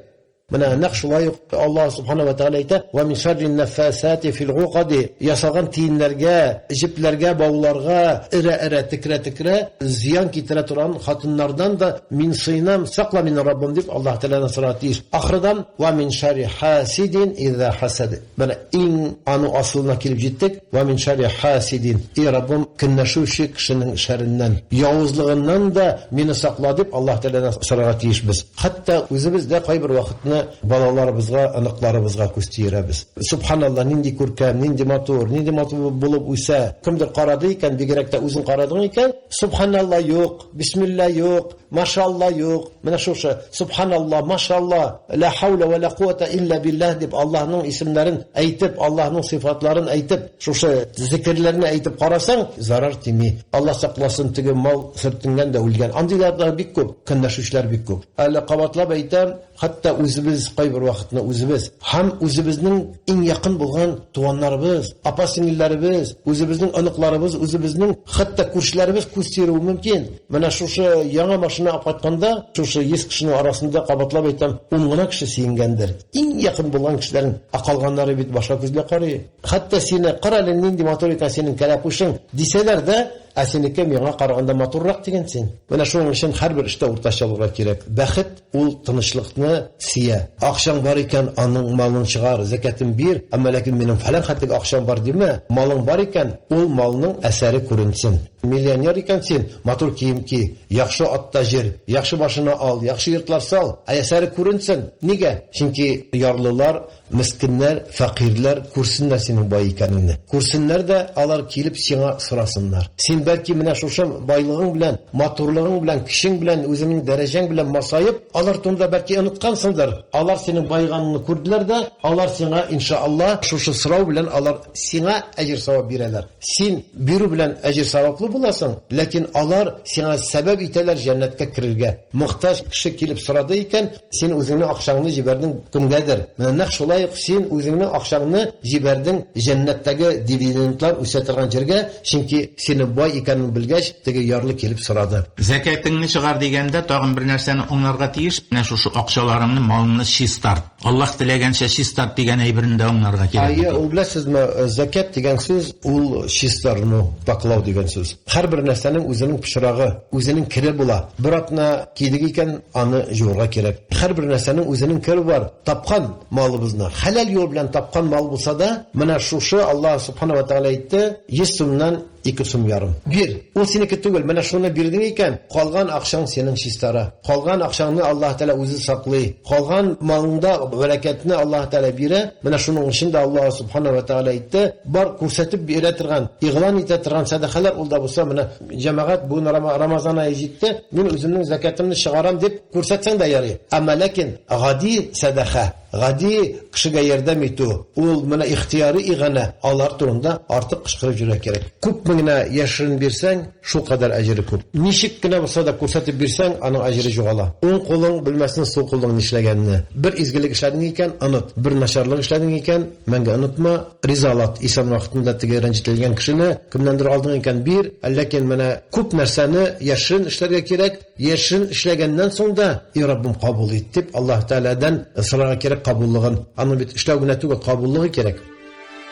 Менә нәкъ шулай Аллаһ Субханаһу ва Тааля әйтә: "Ва мин шаррин нафасати фил уқади", ясаган тиеннәргә, җипләргә, бауларга ире-ире, тикрә-тикрә зыян китерә торган хатыннардан да мин сыйнам, сакла мине Раббым дип Аллаһ Тааляны сорады. Ахырдан ва мин шарри хасидин иза хасад. Менә иң аның асылына килеп җиттек. Ва мин шарри хасидин. И Раббым, көннәшүче кешенең шәрреннән, явызлыгыннан да мине сакла дип Аллаһ Тааляны сорарга тиешбез. Хәтта үзебездә кайбер вакытны балаларыбызга, аныкларыбызга күз тиерәбез. Субханалла, нинди күркәм, нинди матур булып үсә. Кемдер карады икән, бигрәк тә үзең карадың икән, субханалла юк, бисмилла юк, машалла юк. Менә шушы субханалла, машалла, ла хаула ва ла куата илля биллах дип Аллаһның исемнәрен әйтеп, Аллаһның сыйфатларын әйтеп, шушы зикрләрне әйтеп карасаң, зарар тими. Аллаһ сакласын, теге мал сөртенгән дә үлгән. Андыйлар бик күп, көннәшүчләр бик күп. Әле кабатлап әйтәм, хәтта үзебез кайбер вакытны үзебез һәм үзебезнең иң якын булган туганнарыбыз, апа-сиңилләребез, үзебезнең аныкларыбыз, үзебезнең хәтта күршеләребез күз тиерү мөмкин. Менә шушы яңа машина апатканда, шушы 100 кешенең арасында кабатлап әйтәм, 10 гына кеше сөенгәндер. Иң якын булган кешеләрнең акалганнары бит башка күзле карый. Хәтта сине карале нинди матур икән синең кәләпүшең дисәләр дә, әсенеке миңа караганда матуррак дигәнсең. Менә шуның өчен һәрбер эштә уртача булырга кирәк. Бәхет ул тынычлыкны сия. Акчаң бар икән, аның малын чыгар, закатын бир, әмма ләкин минем фәлән хәтлек акчам бар диме? Малың бар икән, ул малның әсәре күренсен. Миллионер икән син, матур кием ки, яхшы атта җир, яхшы башына ал, яхшы йортлар сал, әсәре күренсен. Нигә? Чөнки ярлылар, мискиннәр, фәкыйрләр күрсеннәр синең бай икәнеңне. Күрсеннәр дә алар килеп сиңа сорасыннар. Син бәлки менә шушы байлыгың белән, матурлыгың белән, кишең белән, үзеңнең дәрәҗәң белән масаеп, алар турында бәлки оныткансыңдыр. Алар синең байганыңны күрделәр дә, алар сиңа иншаалла шушы сорау белән алар сиңа әҗр савап бирәләр. Син бирү белән әҗр саваплы буласың, ләкин алар сиңа сәбәп итәләр җәннәткә кирергә. Мохтаҗ кеше килеп сорады икән, син үзеңнең акчаңны җибәрдең кемгәдер. Менә нәкъ шулай син үзеңнең акчаңны җибәрдең җәннәттәге дивидендлар үсә торган җиргә, чөнки сине бай икәнен белгәч, теге ярлы килеп сорады. Закатыңны чыгар дигәндә тагын бер нәрсәне аңларга тиеш. Менә шушы акчаларыңны, малыңны чистарт. Аллаһ теләгәнчә чистарт дигән әйберне дә аңларга кирәк. Ул беләсезме, закат дигән сүз ул чистарны паклау дигән сүз. Һәрбер нәрсәнең үзенең пычрагы, үзенең кире була. Бер атна кидек икән, аны җуырга кирәк. Һәрбер нәрсәнең үзенең кире бар. Тапкан малыбызны халал юл белән тапкан мал булса да, менә шушы Аллаһ Субханаһу ва Тааля әйтте, 100 сумнан 2 сум ярым. Бир. Ул синеке түгел. Менә шуны бирдең икән, калган акчаң синең чистара. Калган акчаңны Аллаһ Тааля үзе саклый. Калган малыңда бәрәкәтне Аллаһ Тааля бирә. Менә шуның өчен дә Аллаһ Субханаһу ва Тааля әйтте, бар күрсәтеп бирә торган, игълан итә торган садакалар ул да булса, менә җәмәгать бу Рамазан ае җитте, мин үземнең закатымны чыгарам дип күрсәтсәң дә ярый. Әмма ләкин гади садака, гади кешегә ярдәм итү, ул менә ихтияри игъана, алар турында артык кычкырып җөрә кирәк. Күп меңне яшерин бирсәң, шул кадәр әҗре күп. Ничек кенә булса да күрсәтеп бирсәң, аның әҗре югала. Уң кулың белмәсен сул кулың нишләгәнне. Бер изгелек эшләдең икән, оныт. Бер начарлык эшләдең икән, мәңге онытма. Ризалат исән вакытында теге рәнҗетелгән кешене кемнәндер алдың икән бир, ләкин менә күп нәрсәне яшерин эшләргә кирәк. Яшерин эшләгәннән соң да, "И Раббым, кабул ит" дип Аллаһ Таалядан сорарга кирәк кабуллыгын. Аны бит эшләү генә түгел, кабуллыгы кирәк.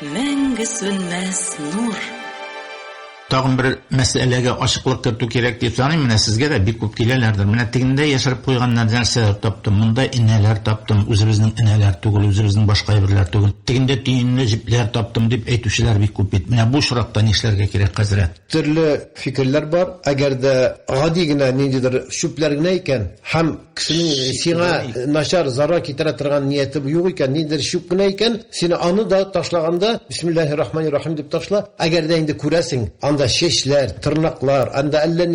Мәңге сүнмәс нур. Tağın bir meselege açıklık kirtu gerek deyip sanayım. Mine sizge de bir kup kilelerdir. Mine teginde yaşarıp koygan narseler taptım. Munda ineler taptım. Özümüzün ineler tugul, özümüzün başka birler tugul. Teginde tiyinli jipler taptım deyip eytüşler bir kup bit. Mine bu şurakta neşlerge gerek hazret. Türlü fikirler var. Eğer de adigine nedir şüplerine iken hem kişinin sina naşar zarar kitiratırgan niyeti bu yok iken nedir şüplerine iken seni anı da taşlaganda Bismillahirrahmanirrahim deyip taşla. Eğer de indi kuresin anda şeşler, tırnaklar, anda ellen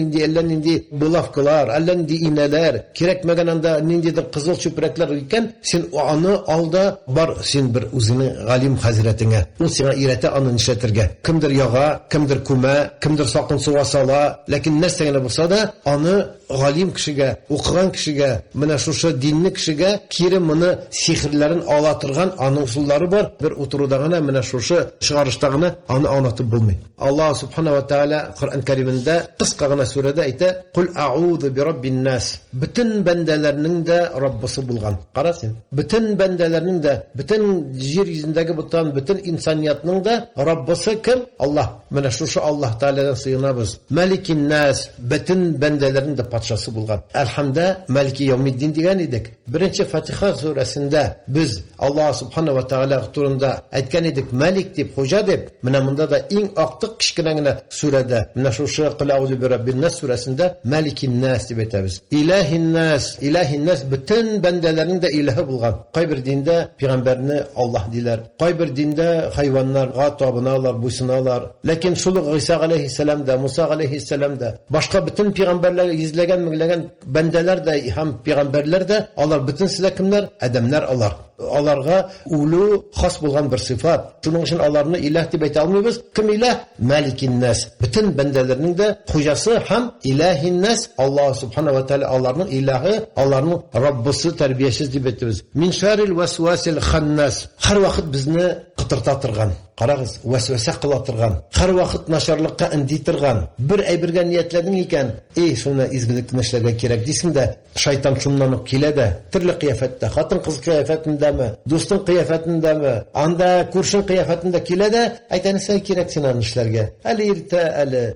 indi bulafkılar, ellen indi ineler, kirekmegen anda nindidir kızıl çöprekler iken sen o anı alda bar sen bir uzunu galim hazretine. O sana irete anı nişletirge. Kimdir yağa, kimdir kume, kimdir sakın suva sala, lakin nestegene bulsa da anı galim kişiге, okugan kişiге, mına şuşa dinli kişiге kiri mını sihirlerin alatırgan anı usulları var. Bir oturudağına mına şuşa çıkarıştağına anı anlatıp bulmayın. Allah subhanahu wa ta'ala Kur'an-ı Kerim'inde kıskağına surede ayta Kul a'udhu bi rabbin nas. Bütün bendelerinin de Rabbisi bulgan. Qarasın. Bütün bendelerinin de, bütün yeryüzündeki bütün insaniyatının da Rabbisi kim? Allah. Mına şuşa Allah Teala'dan sığınabız. Melikin nas. Bütün bendelerin de patşası bulgan. Elhamda Maliki Yevmiddin diyen idik. Birinci Fatiha suresinde biz Allah subhanahu wa ta'ala turunda aytgan idik. Malik deyip, hoca deyip. Mına bunda da en aktık kişkinengine surede. Mına şuşa Kul a'udhu bi rabbin nas suresinde Melikin nas deyip etemiz. İlahin nas. İlahin nas bütün bendelerin de ilahı bulgan. Kaybir dinde peygamberini Allah diler. Kaybir dinde hayvanlar tapınalar, buysunalar. Lakin şulu İsa aleyhisselam da, Musa aleyhisselam da, başka bütün peygamberler izlegen bendeler de hem peygamberler de Allah bütün sizler kimler? Adamlar Allah. Onlarga ulu has bulgan bir sıfat. Şunun için Allah'ını ilah deyip almıyoruz. Kim ilah? Malikin nas. Bütün bendelerinin de hocası hem ilahin nas. Allah subhanahu wa ta'ala Allah'ın ilahı, Allah'ın Rabbisi terbiyesiz deyip etimiz. Min şerril vesvasil hannas. Her vakit bizni qıtırtatırgan. Qarağız, vesvese qılatırgan. Her vakit naşarlıkka inditirgan. Bir aybirgen niyetledin iken, şuna izgilik neşlerge gerek deysin de, şeytan şunlanıp kile de, türlü kıyafette, hatın kız kıyafetinde mi, dostun kıyafetinde mi, anda kurşun kıyafetinde kile de, aytanı say gereksin anışlarge. Ali irte, ali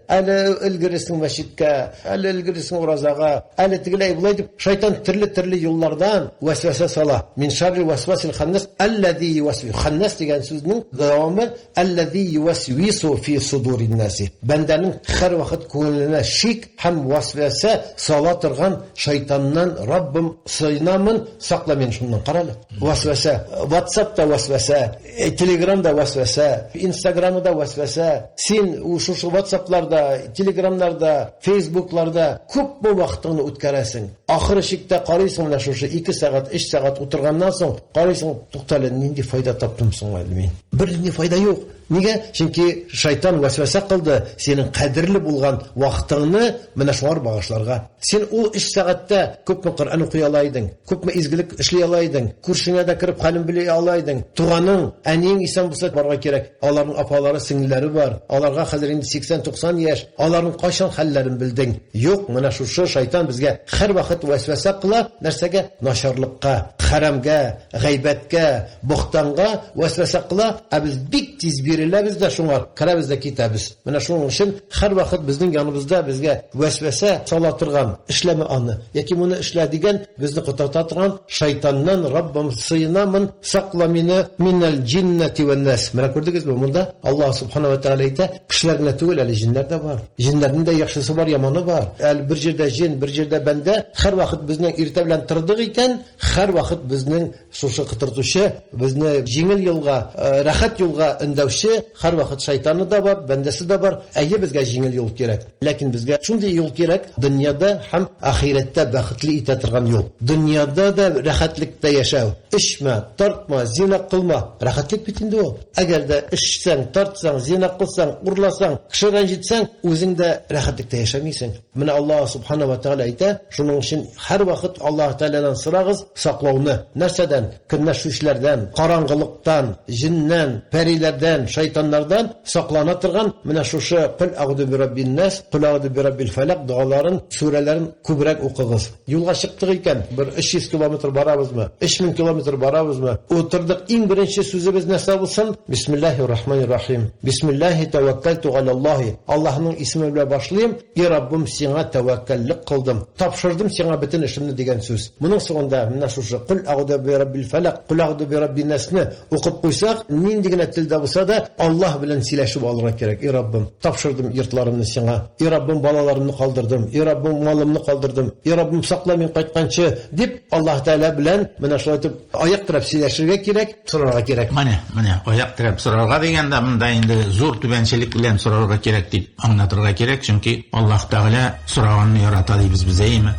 ilgirisin meşitka, ali ilgirisin urazağa, ali tigiley bulaydı. Şeytan türlü yollardan vesvese sala. Min şerri vesvasil hannas, ellezî yuvesvi. Hannas diyen sözünün devamı, ellezî yuvesvisu fi sudurin nasi. Bendenin her vakit kulüne şik hem vesvese salatırgan şeytandan Rabbim sığınamın saklamayın şundan qaralı. Vesvese, WhatsApp'ta vesvese, Telegram'da vesvese, Instagram'da vesvese, sen şu WhatsApp'larda, Telegram'larda, Facebook'larda köp bu vaktini o'tkaresin. Ahir şikte qaraysan şu 2 saat, 3 saat oturgandan soň qaraysan to'xtalib nindi foyda topdimsan bilmeyin. Bir foyda yok. Niye? Çünkü şeytan vesvese kıldı. Senin kadirli bulgan vaktini mına şuar bağışlarga. Sen o 3 saatte köp mü Kur'an okuyalaydın, köp mü izgilik işleyalaydın, kursuna da kirip halim bile alaydın. Tuğanın, aniyin insan bulsa barga gerek. Onların apaları, singilleri var. Onlarga hazır indi 80-90 yaş. Onların kaçan hallerini bildin. Yok, mına şu şeytan bizge her vakit vesvese kıla, nersege naşarlıkka, haramga, gaybetke, buhtanga vesvese kıla. Biz bik tizbir biz de şunlar karabızda kitabız. Mana şunun için her vakit bizning yanımızda bizge vesvese salatırgan işleme anı. Yaki bunu işledigen bizni qıtartatırgan şeytandan Rabbim sığınamın saklamını minel cinneti ve nas. Mana gördünüz mü bunda? Allah subhanahu wa ta'ala ite kişilerine tügül eli jinler de var. Jinlerin de yaxşısı var, yamanı var. Bir yerde jin, bir yerde bende her vakit bizni irteblentirdiği iken her vakit bizning şuşu qıtırtışı bizni jingil yolga, rahat yolga indavşi her vakit şeytanı da var, bendesi de var. Bizge jingil yol gerek. Lakin bizge şunday yol gerek. Dünyada hem ahirette baxtli itatirgan yol. Dünyada da rahatlıkta yaşav. İşme, tartma, zina kılma. Rahatlık bitindi o. Eğer de işsen, tartsan, zina kılsan, urlasan, kişi rencitsen, özünde rahatlıkta yaşamaysın. Mine Allah subhanahu wa ta'ala ite, şunun için her vakit Allah Teala'dan sırağız saklavını. Nerseden? Kınna şu işlerden, karanlıktan, jinnen, perilerden, шайтаннардан саклана торган менә шушы кул аъуду би раббин нас, кул аъуду би раббил фалак дуаларын, сүрәләрен күбрәк укыгыз. Юлга чыктык икән, бер 300 километр барабызмы, 3000 километр барабызмы? Утырдык, иң беренче сүзебез нәрсә булсын? Бисмиллаһир-рахманир-рахим. Бисмиллаһи таваккалту алаллаһи. Аллаһның исеме белән башлыйм. И Раббым, сиңа тәвәккәллек кылдым. Тапшырдым сиңа бөтен эшемне дигән сүз. Моның соңында менә шушы кул аъуду би раббил фалак, кул аъуду би раббин насны укып куйсак, нинди генә телдә булса да Аллаһ белән сөйләшеп алырга кирәк. И Раббым, тапшырдым йортларымны сиңа. И Раббым, балаларымны калдырдым. И Раббым, малымны калдырдым. И Раббым, сакла мин кайтканчы дип Аллаһ Тәала белән менә шулай итеп аяк терәп сөйләшергә кирәк, сорарга кирәк. Менә аяк терәп сорарга дигәндә монда инде зур түбәнчелек белән сорарга кирәк дип аңлатырга кирәк, чөнки Аллаһ Тәала сораганны ярата дибез без әйме.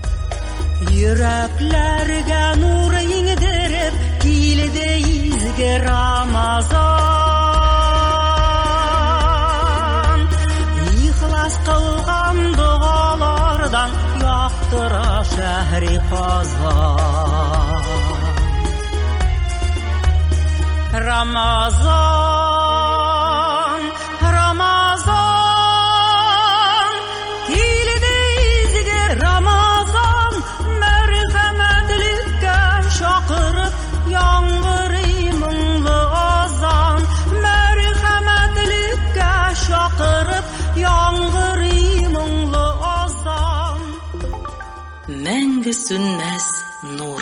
Йөрәкләргә нур иңдереп килде изге Рамазан. Ихлас кылган дуалардан яктыра шәһри Казан. Рамазан, Рамазан, килде изге Рамазан, мәрхәмәтлеккә шакырып яңгырый моңлы азан, мәрхәмәтлеккә шакырып яңгырый моңлы азан. Мәңге сүнмәс нур.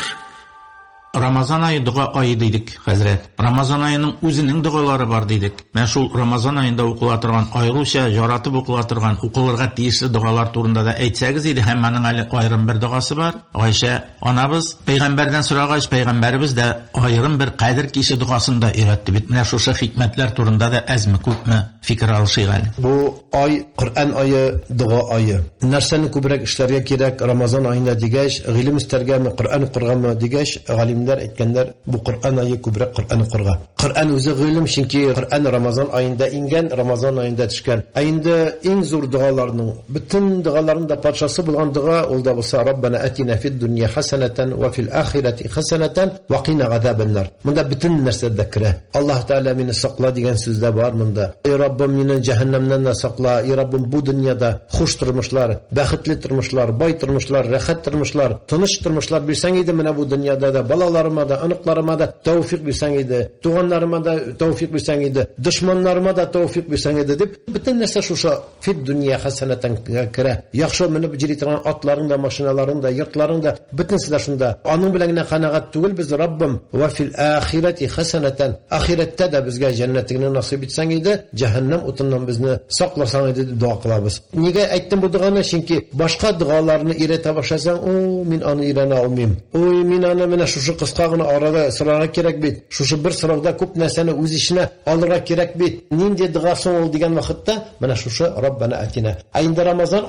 Рамазан айы дуга айы дидек, хәзрәт. Рамазан айының үзенең дугалары бар дидек. Мен шул Рамазан айында укыла торган, айрыуча яратып укыла торган, укылырга тиешле дугалар турында да әйтсәгез иде, һәм аның әле айрым бер дугасы бар. Айша анабыз пәйгамбәрдән сорагач, пәйгамбәрбез дә айрым бер кадер кише дугасын да өйрәтте бит. Менә шушы хикмәтләр турында да әзме күпме фикер алышыйк әле. Бу ай Коръән айы, дуга айы. Нәрсәне күбрәк эшләргә кирәк Рамазан айында дигәч, гыйлем истәргәме, Коръән укырганмы дигәч, галимнәр әйткәннәр, бу Коръән айы күбрәк Коръән укырга. Коръән үзе гыйлем, чөнки Коръән Рамазан айында ингән, Рамазан айында төшкән. Инде иң зур дугаларның, бөтен дугаларның да патшасы булган дуга ул да булса Раббана атина фид дунья хасанатан ва фил ахирати хасанатан ва кина газабан-нар. Монда бөтен нәрсә дә керә. Аллаһ Тәала мине сакла дигән сүздә бар монда. И Раббым, мине җәһәннәмнән сакла. И Раббым, бу дөньяда хуш тормышлар, бәхетле тормышлар, бай тормышлар, рәхәт тормышлар, тыныч тормышлар бирсәң иде менә бу дөньяда да, балаларыма да, аныкларыма да тәүфик бирсәң иде, туганнарыма да тәүфик бирсәң иде, дошманнарыма да тәүфик бирсәң иде дип, бөтен нәрсә шуша фид дөнья хасанатан керә. Яхшы менеп җири торган атларың да, машиналарың да, йортларың да, бөтенсе дә шунда. Аның белән генә канагать түгел без, Раббым, ва фил ахирати хасанатан, ахиратта да безгә җәннәтеңне насыйп итсәң иде, җәһәннәм утыннан безне сакласаң иде дип дуа кылабыз. Нигә әйттем бу дуганы? Чөнки башка дугаларны иретә башласаң, о, мин аны өйрәнә алмыйм. Ой, мин аны менә шушы кыска гына арада сорарга кирәк бит. Шушы бер сорауда күп нәрсәне үз ишенә алырга кирәк бит. Нинди дуга соң ул дигән вакытта менә шушы Раббана атина. Инде Рамазан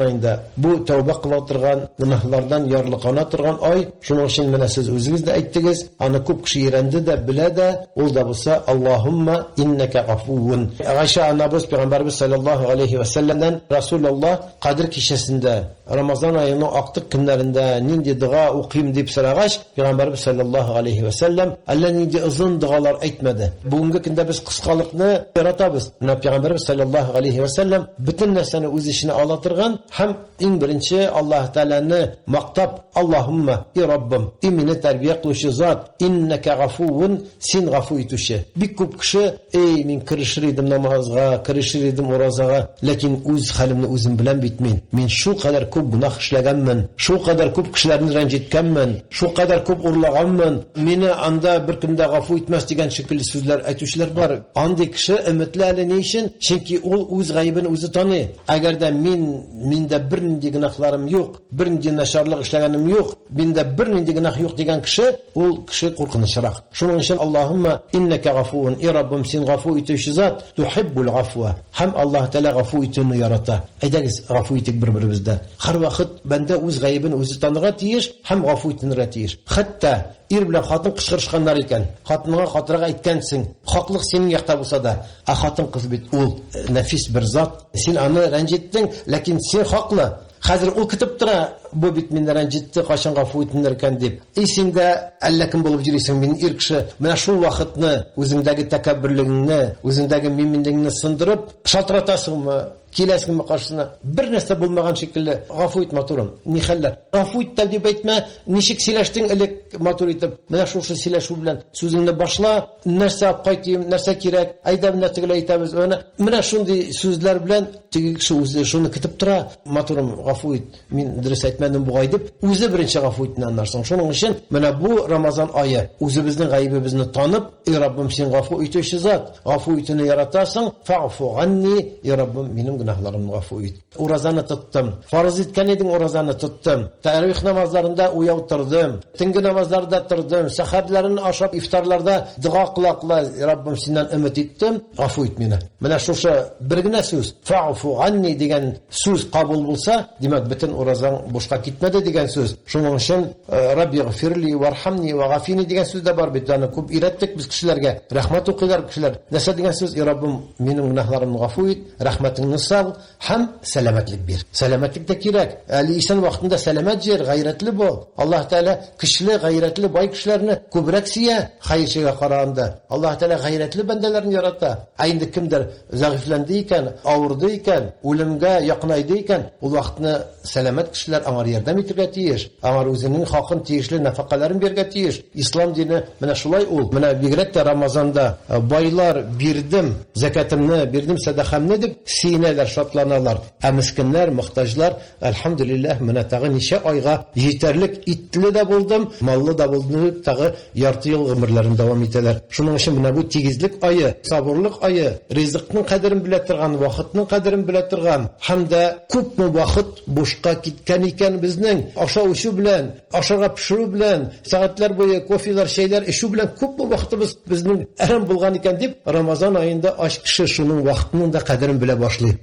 айында бу тәүбә кыла торган, гынаһлардан ярлыкана торган ай. Шуның өчен менә сез үзегез дә әйттегез, аны күп кеше өйрәнде дә, белә дә. Ул да булса Аллаһумма иннaka гафуун. Айша анабыз Пәйгамбәрбез саллаллаһу алейхи ва салламдан Расулуллаһ Кадир кичәсендә Рамазан айының актык көннәрендә нинди дуга укыйм дип сорагач, Пәйгамбәрбез саллаллаһу алейхи ва саллам әллә нинди озын дугалар әйтмәде. Бүгенге көндә без кыскалыкны яратабыз. Менә Пәйгамбәрбез саллаллаһу алейхи ва саллам бөтен нәрсәне үз ишенә ала торган һәм иң беренче Аллаһ Тәаланы мактап, Аллаһумма, и Раббым, и мине тәрбия кылучы зат, иннaka гафуун, син гафу итүче. Бик күп кеше, эй, мин керешер идем намазга, керешер идем уразага, ләкин үз хәлемне үзем беләм бит мин. Мин шул кадәр күп гунах эшләгәнмен, шул кадәр күп кешеләрне рәнҗиткәнмен, шул кадәр күп урлаганмын. Мине анда бер көндә гафу итмәс дигән шикелле сүзләр әйтүчеләр бар. Андый кеше өметле әле ни өчен? Чөнки ул үз гаибен үзе таный. Әгәр дә миндә бернинди гынахларым юк, бернинди начарлык эшләгәнем юк, миндә бернинди гынах юк дигән кеше, ул кеше куркынычрак. Шуның өчен Аллаһумма иннaka гафуун, и Раббым, син гафу итүче зат, тухиббул гафва. Һәм Аллаһ Тәала гафу итүне ярата. Әйдәгез, гафу итик бер-беребездә. Һәр вакыт бәндә үз гаибен үзе танырга тиеш һәм гафу итәргә тиеш. Хәтта ир белән хатын кычкырышканнар икән. Хатынга хатырга әйткәнсең, хаклык синең якта булса да, хатын кыз бит ул нәфис бер зат. Син аны рәнҗиттең, ләкин син хаклы. Хәзер ул китеп тора, бу бит миннән җитте, кашан гафу итәләр икән дип. Синдә әллә кем булып йөрисең, мин ир кеше, менә шул вакытны үзеңдәге тәкәббүрлегеңне, үзеңдәге миминлегеңне сындырып, шалтыратасыңмы? Киләсеңме каршына? Бер нәрсә булмаган шикелле, гафу ит матурым. Ни хәлләр? Гафу ит дип әйтмә, ничек сөйләштең элек матур итеп. Менә шушы сөйләшү белән сүзеңне башла, нәрсә апкайтым, нәрсә кирәк, әйдә менә тегелә әйтәбез. Менә шундый сүзләр белән теге кеше үзе шуны көтеп тора. Матурым, гафу ит. Мин дөрес әйтмәдем бугай дип, үзе беренче гафу итне анларсың. Шуның өчен менә бу Рамазан ае үзебезнең гаибебезне танып, и Раббым син гафу итүче зат, гафу итүне яратасың, фаъфу анни, и Раббым минем günahlarımı гафу ит. Уразаны тоттым. Фарыз иткән идең, уразаны тоттым. Тәравих намазларында уяу тордым. Төнге намазларда тордым. Сәхәрләрен ашап ифтарларда дуа кылакла, Раббым синнән өмет иттем, гафу ит мине. Менә шушы бер генә сүз, фаъфу анни дигән сүз кабул булса, димәк бөтен уразаң бушка китмәде дигән сүз. Шуның өчен Рабби гфирли вархамни ва гафини дигән сүз дә бар бит. Аны күп ирәттек без кешеләргә. Рәхмәт укыйлар кешеләр. Нәрсә дигән сүз? Раббым минем гүнахларымны гафу ит, рәхмәтеңне сал һәм сәламәтлек бир. Сәламәтлек дә кирәк. Әле исән вакытында сәламәт җир, гайрәтле бул. Аллаһ Тәала кишле, гайрәтле бай кешеләрне күбрәк сия, хәйрчегә караганда. Аллаһ Тәала гайрәтле бәндәләрне ярата. Инде кемдер зәгыйфләнде икән, авырды икән, үлемгә якынайды икән, ул вакытны сәламәт кешеләр аңар ярдәм итәргә тиеш. Аңар үзенең хакын тиешле нафакаларын бирергә тиеш. Ислам дине менә шулай ул. Менә бигрәк тә Рамазанда байлар бирдем, закатымны бирдем, садакамны дип синәләр, шатланалар. Мискиннәр, мохтаҗлар, әлхәмдүлиллаһ, менә тагы ничә айга җитәрлек итле дә булдым, маллы да булдым, тагы ярты ел гомерләрен дәвам итәләр. Шуның өчен менә бу тигезлек ае, сабырлык ае, ризыкның кадерен белә торган, вакытның кадерен белә торган, һәм дә күпме вакыт бушка киткән икән безнең ашау-ичү белән, ашарга пешерү белән, сәгатьләр буе кофелар, шәйләр ичү белән күпме вакытыбыз безнең әрәм булган икән дип, Рамазан аенда ач кеше шуның вакытның да кадерен белә башлый.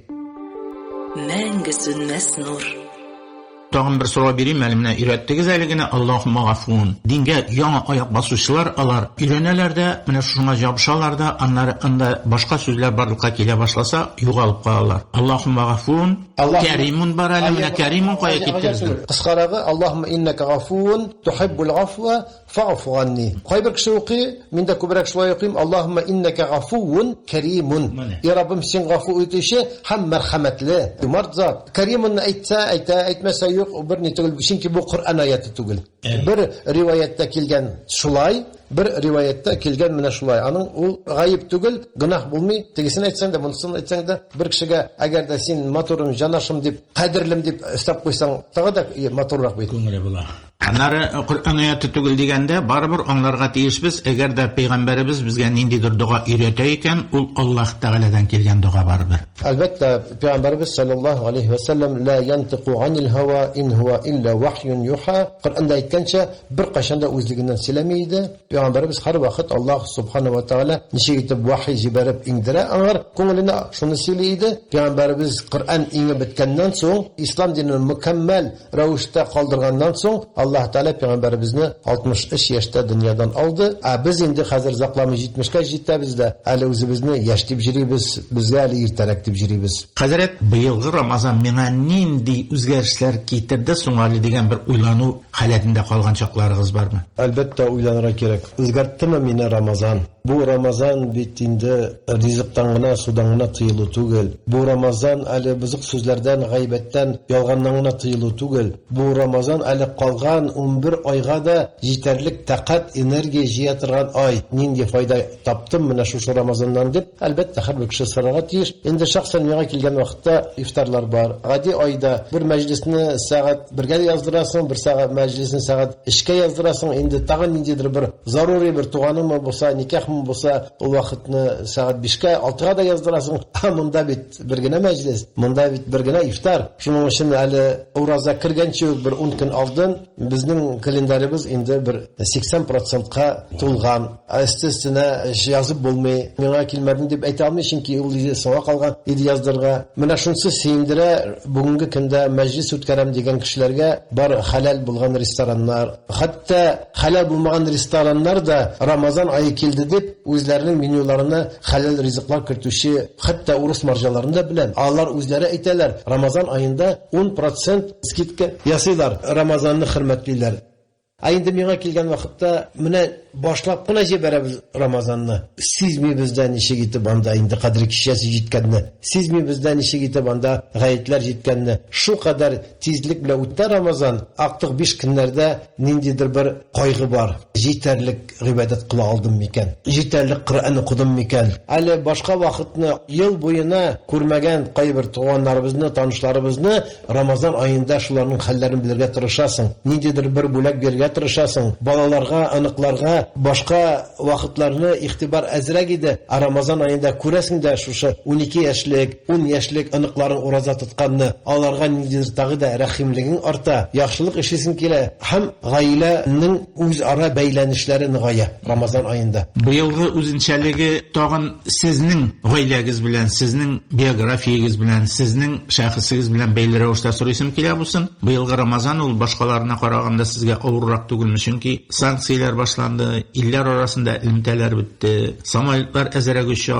Мәңге сүнмәс нур. Тагын бер сорау бирим, әле өйрәттегез әле генә Аллаһумма гафун. Дингә яңа аяк басучылар алар өйрәнәләр дә, менә шуңа ябышалар да, аннары анда башка сүзләр барлыкка килә башласа, югалып калалар. Аллаһумма гафун, Кәримун бар әле, менә Кәримун кая киттегез? Кыскарагы, Аллаһумма иннака гафун, тухиббул гафва, фаъфу анни. Кайбер кеше укый, мин дә күбрәк шулай укыйм. Аллаһумма иннака гафун, Кәримун. Я Раббым син гафу итүче һәм мәрхәмәтле. Юмарт зат. Кәримун әйтмәсә бер ни түгел, чөнки бу Коръан аяты түгел. Бер риваятта килгән шулай, бер риваятта килгән менә шулай. Аның ул гаип түгел, гынах булмый. Тегесен әйтсәң дә, монысын әйтсәң дә, бер кешегә әгәр дә син матурым, җанашым дип, кадерлем дип истап куйсаң, тагы да матуррак бит. Күңеле була. Аннары Коръан аяты түгел дигәндә, барыбер аңларга тиешбез, әгәр дә пәйгамбәребез безгә ниндидер дуга өйрәтә икән, ул Аллаһ Тәгаләдән килгән дуга барыбер. Әлбәттә, пәйгамбәребез саллаллаһу алейхи ва саллям ла янтиқу анил һава ин хуа илля вахйун юха. Коръанда әйткәнчә, бер кашанда үзлегеннән сөйләмәй иде. Пәйгамбәребез һәр вакыт Аллаһ субханаһу ва тааля ничек итеп вахй җибәреп иңдерә, аңар күңеленә шуны сөйли иде. Пәйгамбәребез Коръан иңе беткәннән соң, ислам динен мөкәммәл рәвештә калдырганнан соң, Аллаһ Тәала пәйгамбәребезне 63 яшьтә дөньядан алды. Без инде хәзер закламы 70-кә җитәбез дә, әле үзебезне яшь дип җирибез, безгә әле иртәрәк дип җирибез. Хәзрәт, быелгы Рамазан миңа нинди үзгәрешләр китерде соң әле дигән бер уйлану халәтендә калган чакларыгыз бармы? Әлбәттә уйланырга кирәк. Үзгәрттеме мине Рамазан? Бу Рамазан бит инде ризыктан гына, судан гына тыелу түгел. Бу Рамазан әле бызык сүзләрдән, гайбәттән, ялганнан гына тыелу түгел. Бу Рамазан әле калган 11 айга да җитәрлек тақат, энергия җыя торган ай. Нинди файда таптым менә шушы Рамазаннан дип, әлбәттә һәр кеше сорарга тиеш. Инде шәхсән миңа килгән вакытта ифтарлар бар. Гади айда бер мәҗлисне сәгать 1гә яздырасың, бер сәгать мәҗлисне сәгать 2гә яздырасың. Инде тагын ниндидер бер зарури бер туганымы булса, никах булса, ул вакытны сәгать 5гә, 6гә да яздырасың. Монда бит бер генә мәҗлис, монда бит бер генә ифтар. Шуның өчен әле ураза кергәнче бер 10 көн алдан безнең календарыбыз инде бер 80%ка тулган. Естественно, язып булмый. Миңа килмәдем дип әйтә алмыйм, чөнки ул соңга калган иде яздырга. Менә шунысы сөендерә, бүгенге көндә мәҗлис үткәрәм дигән кешеләргә бар халал булган рестораннар, хәтта халал булмаган рестораннар да Рамазан ае килде дип deb o'zlarining menyularini halal rizqlar kirituvchi hatto urus marjalarında bilan allar o'zlari aytadilar, Ramazon oyida 10% skidka yasaylar. Ramazonni hurmatlilar. Endi menga kelgan vaqtda mana boshlab qana beramiz Ramazonni. Sizmi bizdan ishga yetib anda endi qadri kishasi yetganni, sizmi bizdan ishga yetib anda g'ayitlar yetganni, shu qadar tezlik bilan o'tdi Ramazon. Aqtiq 5 kunlarda nindidir bir qayg'u bor. Yetarlik ibodat qila oldimmi ekan? Yetarlik Qur'on o'qidimmi ekan? Ali boshqa vaqtni yil bo'yina ko'rmagan qaybir to'g'onlarimizni, tanishlarimizni Ramazon oyida shularning hallarini bilirga tirishasың. Nindidir bir bo'lak berga tirishasың. Balalarga, aniqlarga boshqa vaqtlarni ixtibor azraq edi. Ramazon oyida ko'rasingda shu 12 yoshlik, 10 yoshlik aniqlarning roza tutganni, ularga nindidir tag'ida rahimliging orta, yaxshilik ishlasing kelar. Ham g'oilaning o'zaro baylanishlari nihoya Ramazon oyida. Bu yilgi o'zinchaligi tag'in sizning g'oilangiz bilan, sizning biografiyangiz bilan, sizning shaxsingiz bilan baylar o'rta so'raysim kelar bo'lsin. Bu yilgi Ramazon ul boshqalarına qaraganda sizga og'irroq tugilmi? Chunki sanksiyalar boshlandi, illar orasida imtihonlar bitdi, samolyotlar azraga ucha,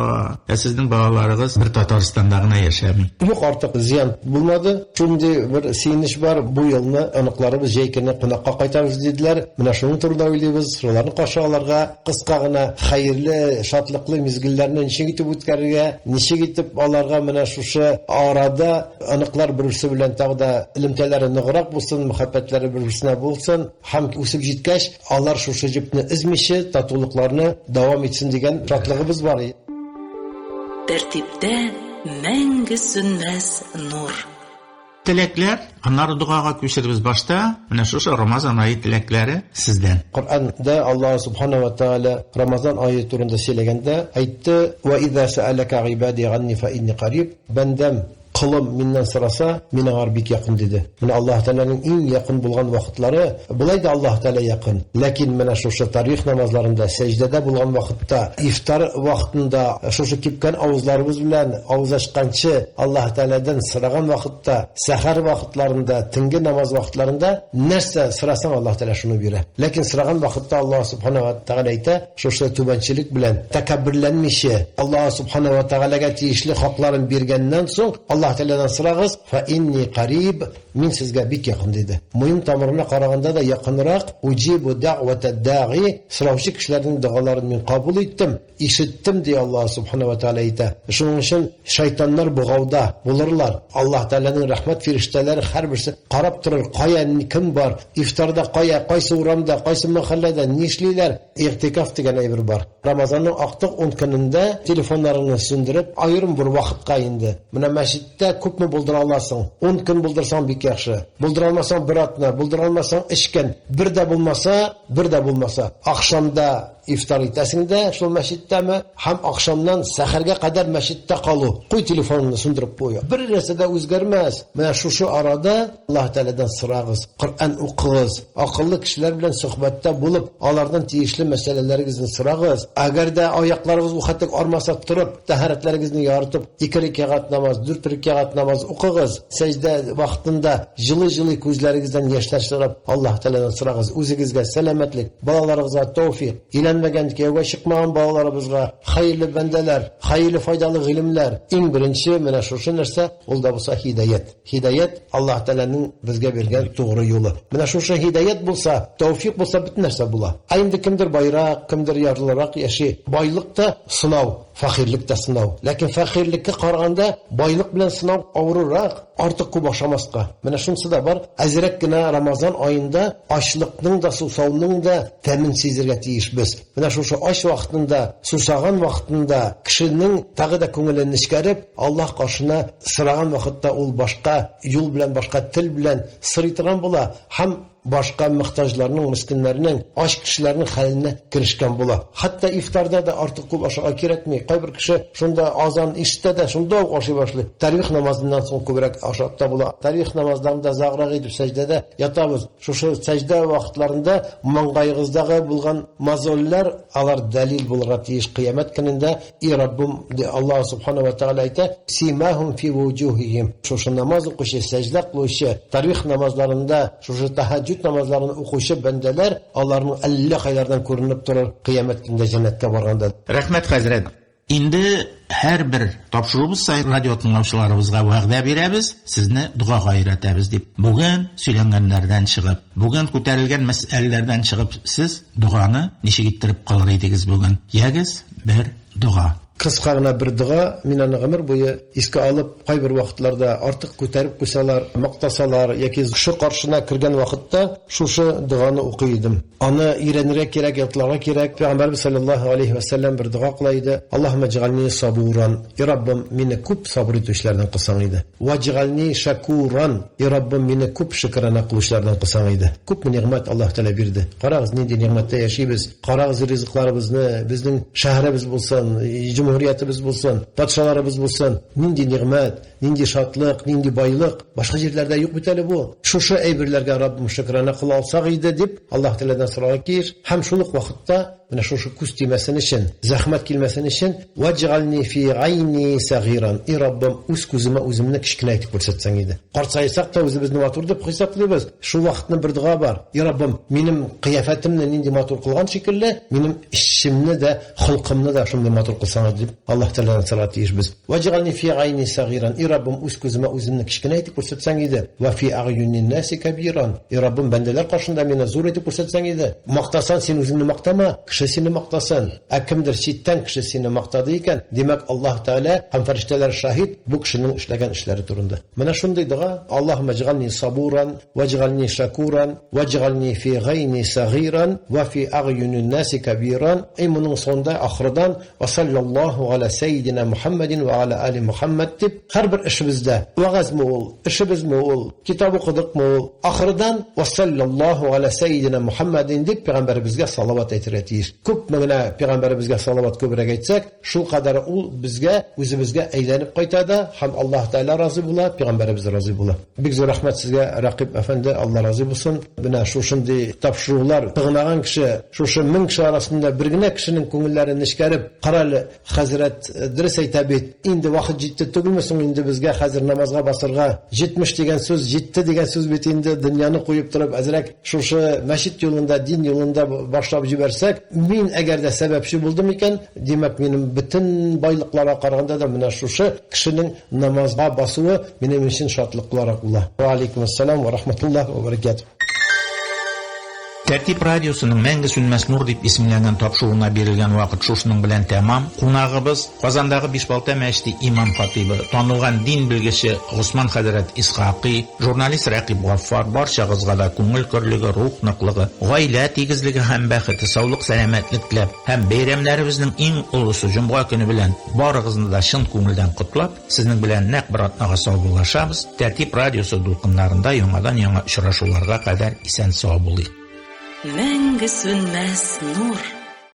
sizning balalaringiz bir Tataristonda yashamay. Yo'q, ortiq ziyon bo'lmadi. Shunday bir sinish bor. Bu yilni aniqlarimiz jeykini qanaqqa qaytaramiz dedilar. Mana shuni turda o'ylaymiz. Shularni qo'shoqlarga qisqagina xayrli, shodliqli mezgillarni nishga yetib o'tkazishga, nishga yetib ularga mana shu orada aniqlar birisi bilan taqda ilmtalari nig'roq bo'lsin, muhabbatlari birisine bo'lsin, ham o'sib yetkash, ular shu shijibni izmishi, tatuvliqlarni davom etsin degan shodligimiz bor. Tartibda mangu sunnas nur. Tilaklar, anlar duoga ko'chirib boshda, mana shu Ramazon oyi tilaklari sizdan. Qur'onda Alloh subhanahu va taolo Ramazon oyi turida so'laganda aytdi: "Va idza sa'alaka ibadi anni fa inni qarib." Bandam qilib mendan so'rasa, meni g'arbik yaqin dedi. Mana Alloh taolaning eng yaqin bo'lgan vaqtlari, bulayda Alloh taolo yaqin. Lekin mana shu tarix namozlarida, sajdada bo'lgan vaqtda, iftor vaqtida, shu kipkan ovuzlarimiz bilan ovuz ochqanchi Alloh taoladan so'ragan vaqtda, sahar vaqtlarida, tungi namoz vaqtlarida narsa so'rasang Alloh taolo shuni beradi. Lekin so'ragan vaqtda Alloh subhanahu va taolo ayta, shu tubanchilik bilan takabbirlanmishi, Alloh subhanahu va taolaga tegishli haqlarini bergandan so'ng Allah Teala'dan so'rag'iz, fa inni qarib, men sizga bek yaqin dedi. Mo'yin tomirına qaraganda da yaqinroq, ujibu da'vatad da'i, so'rovchi kishilarning duolarini men qabul etdim, eshitdim deya Alloh subhanahu va taolo aytadi. Shuning uchun shaytonlar bug'ovda bo'lurlar. Alloh taolaning rahmat farishtalari har birisi qarab turur, qoya kim bor, iftorda qoya, qaysi o'ramda, qaysi mahallada nishlilar, i'tikof degan ibr bor. Ramazonning oqtiq 10 kunida telefonlarini sindirib, ayrim bir vaqtga endi. Mana masjidda ko'pmi buldira olasan? 10 kun buldirsang bek yaxshi. Buldira olmasang bir atna, buldira olmasang ishkan. Birda bo'lmasa, oqshomda iftor etasingda, shu masjiddami, ham oqshomdan saharga qadar masjidda qolu. Qo'y telefonini sindirib qo'y. Bir narsada o'zgarmas. Mana shu arada Alloh taoladan so'rag'iz, Qur'on o'qig'iz, aqlli kishilar bilan suhbatda bo'lib, ulardan tegishli masalalaringizni so'rag'iz. Agarda oyoqlaringiz u xatda ormasa turib, tahoratlaringizni yoritib, 2 rakat namoz, 4 rakat namoz o'qig'iz. Sajda vaqtida jili ko'zlaringizdan yoshlar chiqib, Alloh taoladan so'rag'iz. O'zingizga salomatlik, bolalaringizga tavfiq, ilanmagan kuyovga chiqmagan bolalarimizga xayrli bandalar, xayrli foydali ilmlar. Eng birinchi mana shu narsa o'lda bo'lsa hidoyat. Hidoyat Alloh taolaning bizga bergan to'g'ri yo'li. Mana shu hidoyat bo'lsa, tavfiq bo'lsa butun narsa bo'lar. Endi kimdir bayroq, kimdir yorliroq yashay. Boylikda sinov, fakirlikda sinov. Lekin fakirlikka qaraganda boylik bilan sinov og'irroq, ortiq ko'p o'xshamasqa. Mana shunisi da bor. Azrakkina Ramazon oyida ochliqning da, susovning da ta'min sezirga tegish biz. Mana shu osh vaqtida, susagan vaqtida kishining tag'ida ko'nglini chiqarib, Alloh qarshina so'ragan vaqtda ul boshqa yo'l bilan, boshqa til bilan siraytirgan bo'la, ham boshqa muhtojlarning, miskinlarning, osh kishilarning halini kirishgan bo'la. Hatto iftorda da ortiq ko'p oshga kerakmi? Qay bir kishi shunda azon eshitadi, shunda oshay boshlaydi. Tarix namozidan so'ng ko'proq oshaqda bo'la. Tarix namozlarida zag'raq edib sajdada yotamiz. Shu sajda vaqtlarida mang'ayig'izdagi bo'lgan mazollar alar dalil bo'lra teyish qiyomat kunida Rabbim de Alloh subhanahu va taolo ayta, simahum fi wujuhihim. Shu namoz o'qishi, sajda qilishi, tarix namozlarida shu tahajjud tahajjud namazlarını okuyuşu bendeler Allah'ın 50 aylardan görünüp durur kıyamet günde cennette varganda. Рәхмәт, хәзрәт. Инде һәр бер тапшыруыбыз сайын радио тыңлаучыларыбызга вәгъдә бирәбез, сезне дугага өйрәтәбез дип. Бүген сөйләнгәннәрдән чыгып, бүген күтәрелгән мәсьәләләрдән чыгып, сез дуганы ничек иттереп кылыр идегез бүген? Ягез бер дуга. Kıska gına bir dua minanı ömür boyu iske alıp kayber vakitlarda artık ko'tarib ko'salar, maqtasalar yoki shu qarshına kirgan vaqtda shu duoni o'qiydim. Ana irenirek kerak, yatlarga kerak. Payg'ambarimiz sallallohu alayhi va sallam bir duo qilaydi. Allohumma ij'alni saburan. Ya Rabbim meni ko'p sabr etishlardan qilsang edi. Vaj'alni shakuran. Ya Rabbim meni ko'p shukrana qilishlardan qilsang edi. Ko'p ne'mat Alloh taolo berdi. Qarag'iz, nima ne'matda yashaymiz. Qarag'iz rizqlarimizni, bizning shahrimiz bo'lsin, Cumhuriyetimiz bulsun, padşalarımız bulsun, nindi nimet, nindi şatlık, nindi baylık, başka yerlerde yok biteli bu. Şu eybirlerge Rabbim şükrana kıl alsak idi dip, Allah Teala'dan sorarak gir, hem şuluk vakitte, bana şu kus demesini için, zahmet kilmesini için, vec'alni fi ayni sagiran, Rabbim uz kuzuma uzumni kichkina etib ko'rsatsan edi. Qartsaysak da o'zimizni matur deb hisoblaymiz. Shu vaqtni bir duo bor. Ya Rabbim, mening qiyofatimni nindi matur qilgan shekilli, mening ishimni da, xulqimni da shunday matur qilsang deb Allah Teala'dan so'rab deymiz. Vec'alni fi ayni sagiran, Rabbim uz kuzuma uzumni kichkina etib ko'rsatsan edi. Va fi a'yunin nasi kabiran, Rabbim bandalar qarshida meni zo'r etib ko'rsatsan edi. Maqtasan, sen o'zingni maqtama. Kişisini maqtasan, kimdir chetdan kişisini maqtadı ekan, demak Alloh taolo ham farishtalar shahid bu kishining ishlagan ishlari turunda. Mana shunday duo, Allohumma ij'alni saburan waj'alni shakuran waj'alni fi ghayni saghiran va fi a'yunin nasi kabiran. Bunun sonunda oxiridan va sallallohu ala sayyidina Muhammadin va ala ali Muhammad deb har bir ishimizda va'zmi ol, ishimizmi ol, kitob o'qidikmi ol, oxiridan va sallallohu ala sayyidina Muhammadin deb payg'ambarimizga salovat aytirish. Ko'p mana payg'ambarimizga salovat ko'proq aytsak, shu qadar u bizga o'zimizga aylanib qaytadi, ham Alloh taolo rozi bo'ladi, payg'ambarimiz rozi bo'ladi. Bek zo'r rahmat sizga Raqib afandi, Alloh rozi bo'lsin. Buna shu shunday topshiriqlar tig'nagan kishi, shu 1000 kishi orasida birgina kishining ko'ngillarini ishkarib, qarali Hazrat Idris aytabet, endi vaqt yetdi tugilmasin, endi bizga hozir namozga basirga 70 degan so'z, 7 degan so'z bitindi, dunyoni qo'yib turib, azrak shu masjid yo'lida, din yo'lida boshlab yuborsak, men agarda sababchi bo'ldim ekan, demak mening butun boyliqlarga qaraganda da mana shu kishining namozga bosuvi mening uchun shodlik qilaroqlar. Va alaykum assalom va rahmatullohi va barakatuh. Тәртип радиосының Мәңге сүнмәс нур дип исемләнгән тапшыруына бирелгән вакыт шушының белән тәмам. Кунагыбыз Казандагы Бишбалта мәчете имам хатибы, танылган дин белгече Госман хәзрәт Исхакый, журналист Рәкиб Гаффар, барчагызга да күңел көрлеге, рух ныклыгы, гаилә тигезлеге һәм бәхете, саулык, сәламәтлек теләп, һәм бәйрәмнәребезнең иң улысы Җомга көне белән барыгызны да чын күңелдән котлап, сезнең белән нәкъ бер атнага саубуллашабыз. Тәртип радиосы дулкыннарында яңадан-яңа очрашуларга кадәр исән-сау булыйк. Мәңге сүнмәс нур.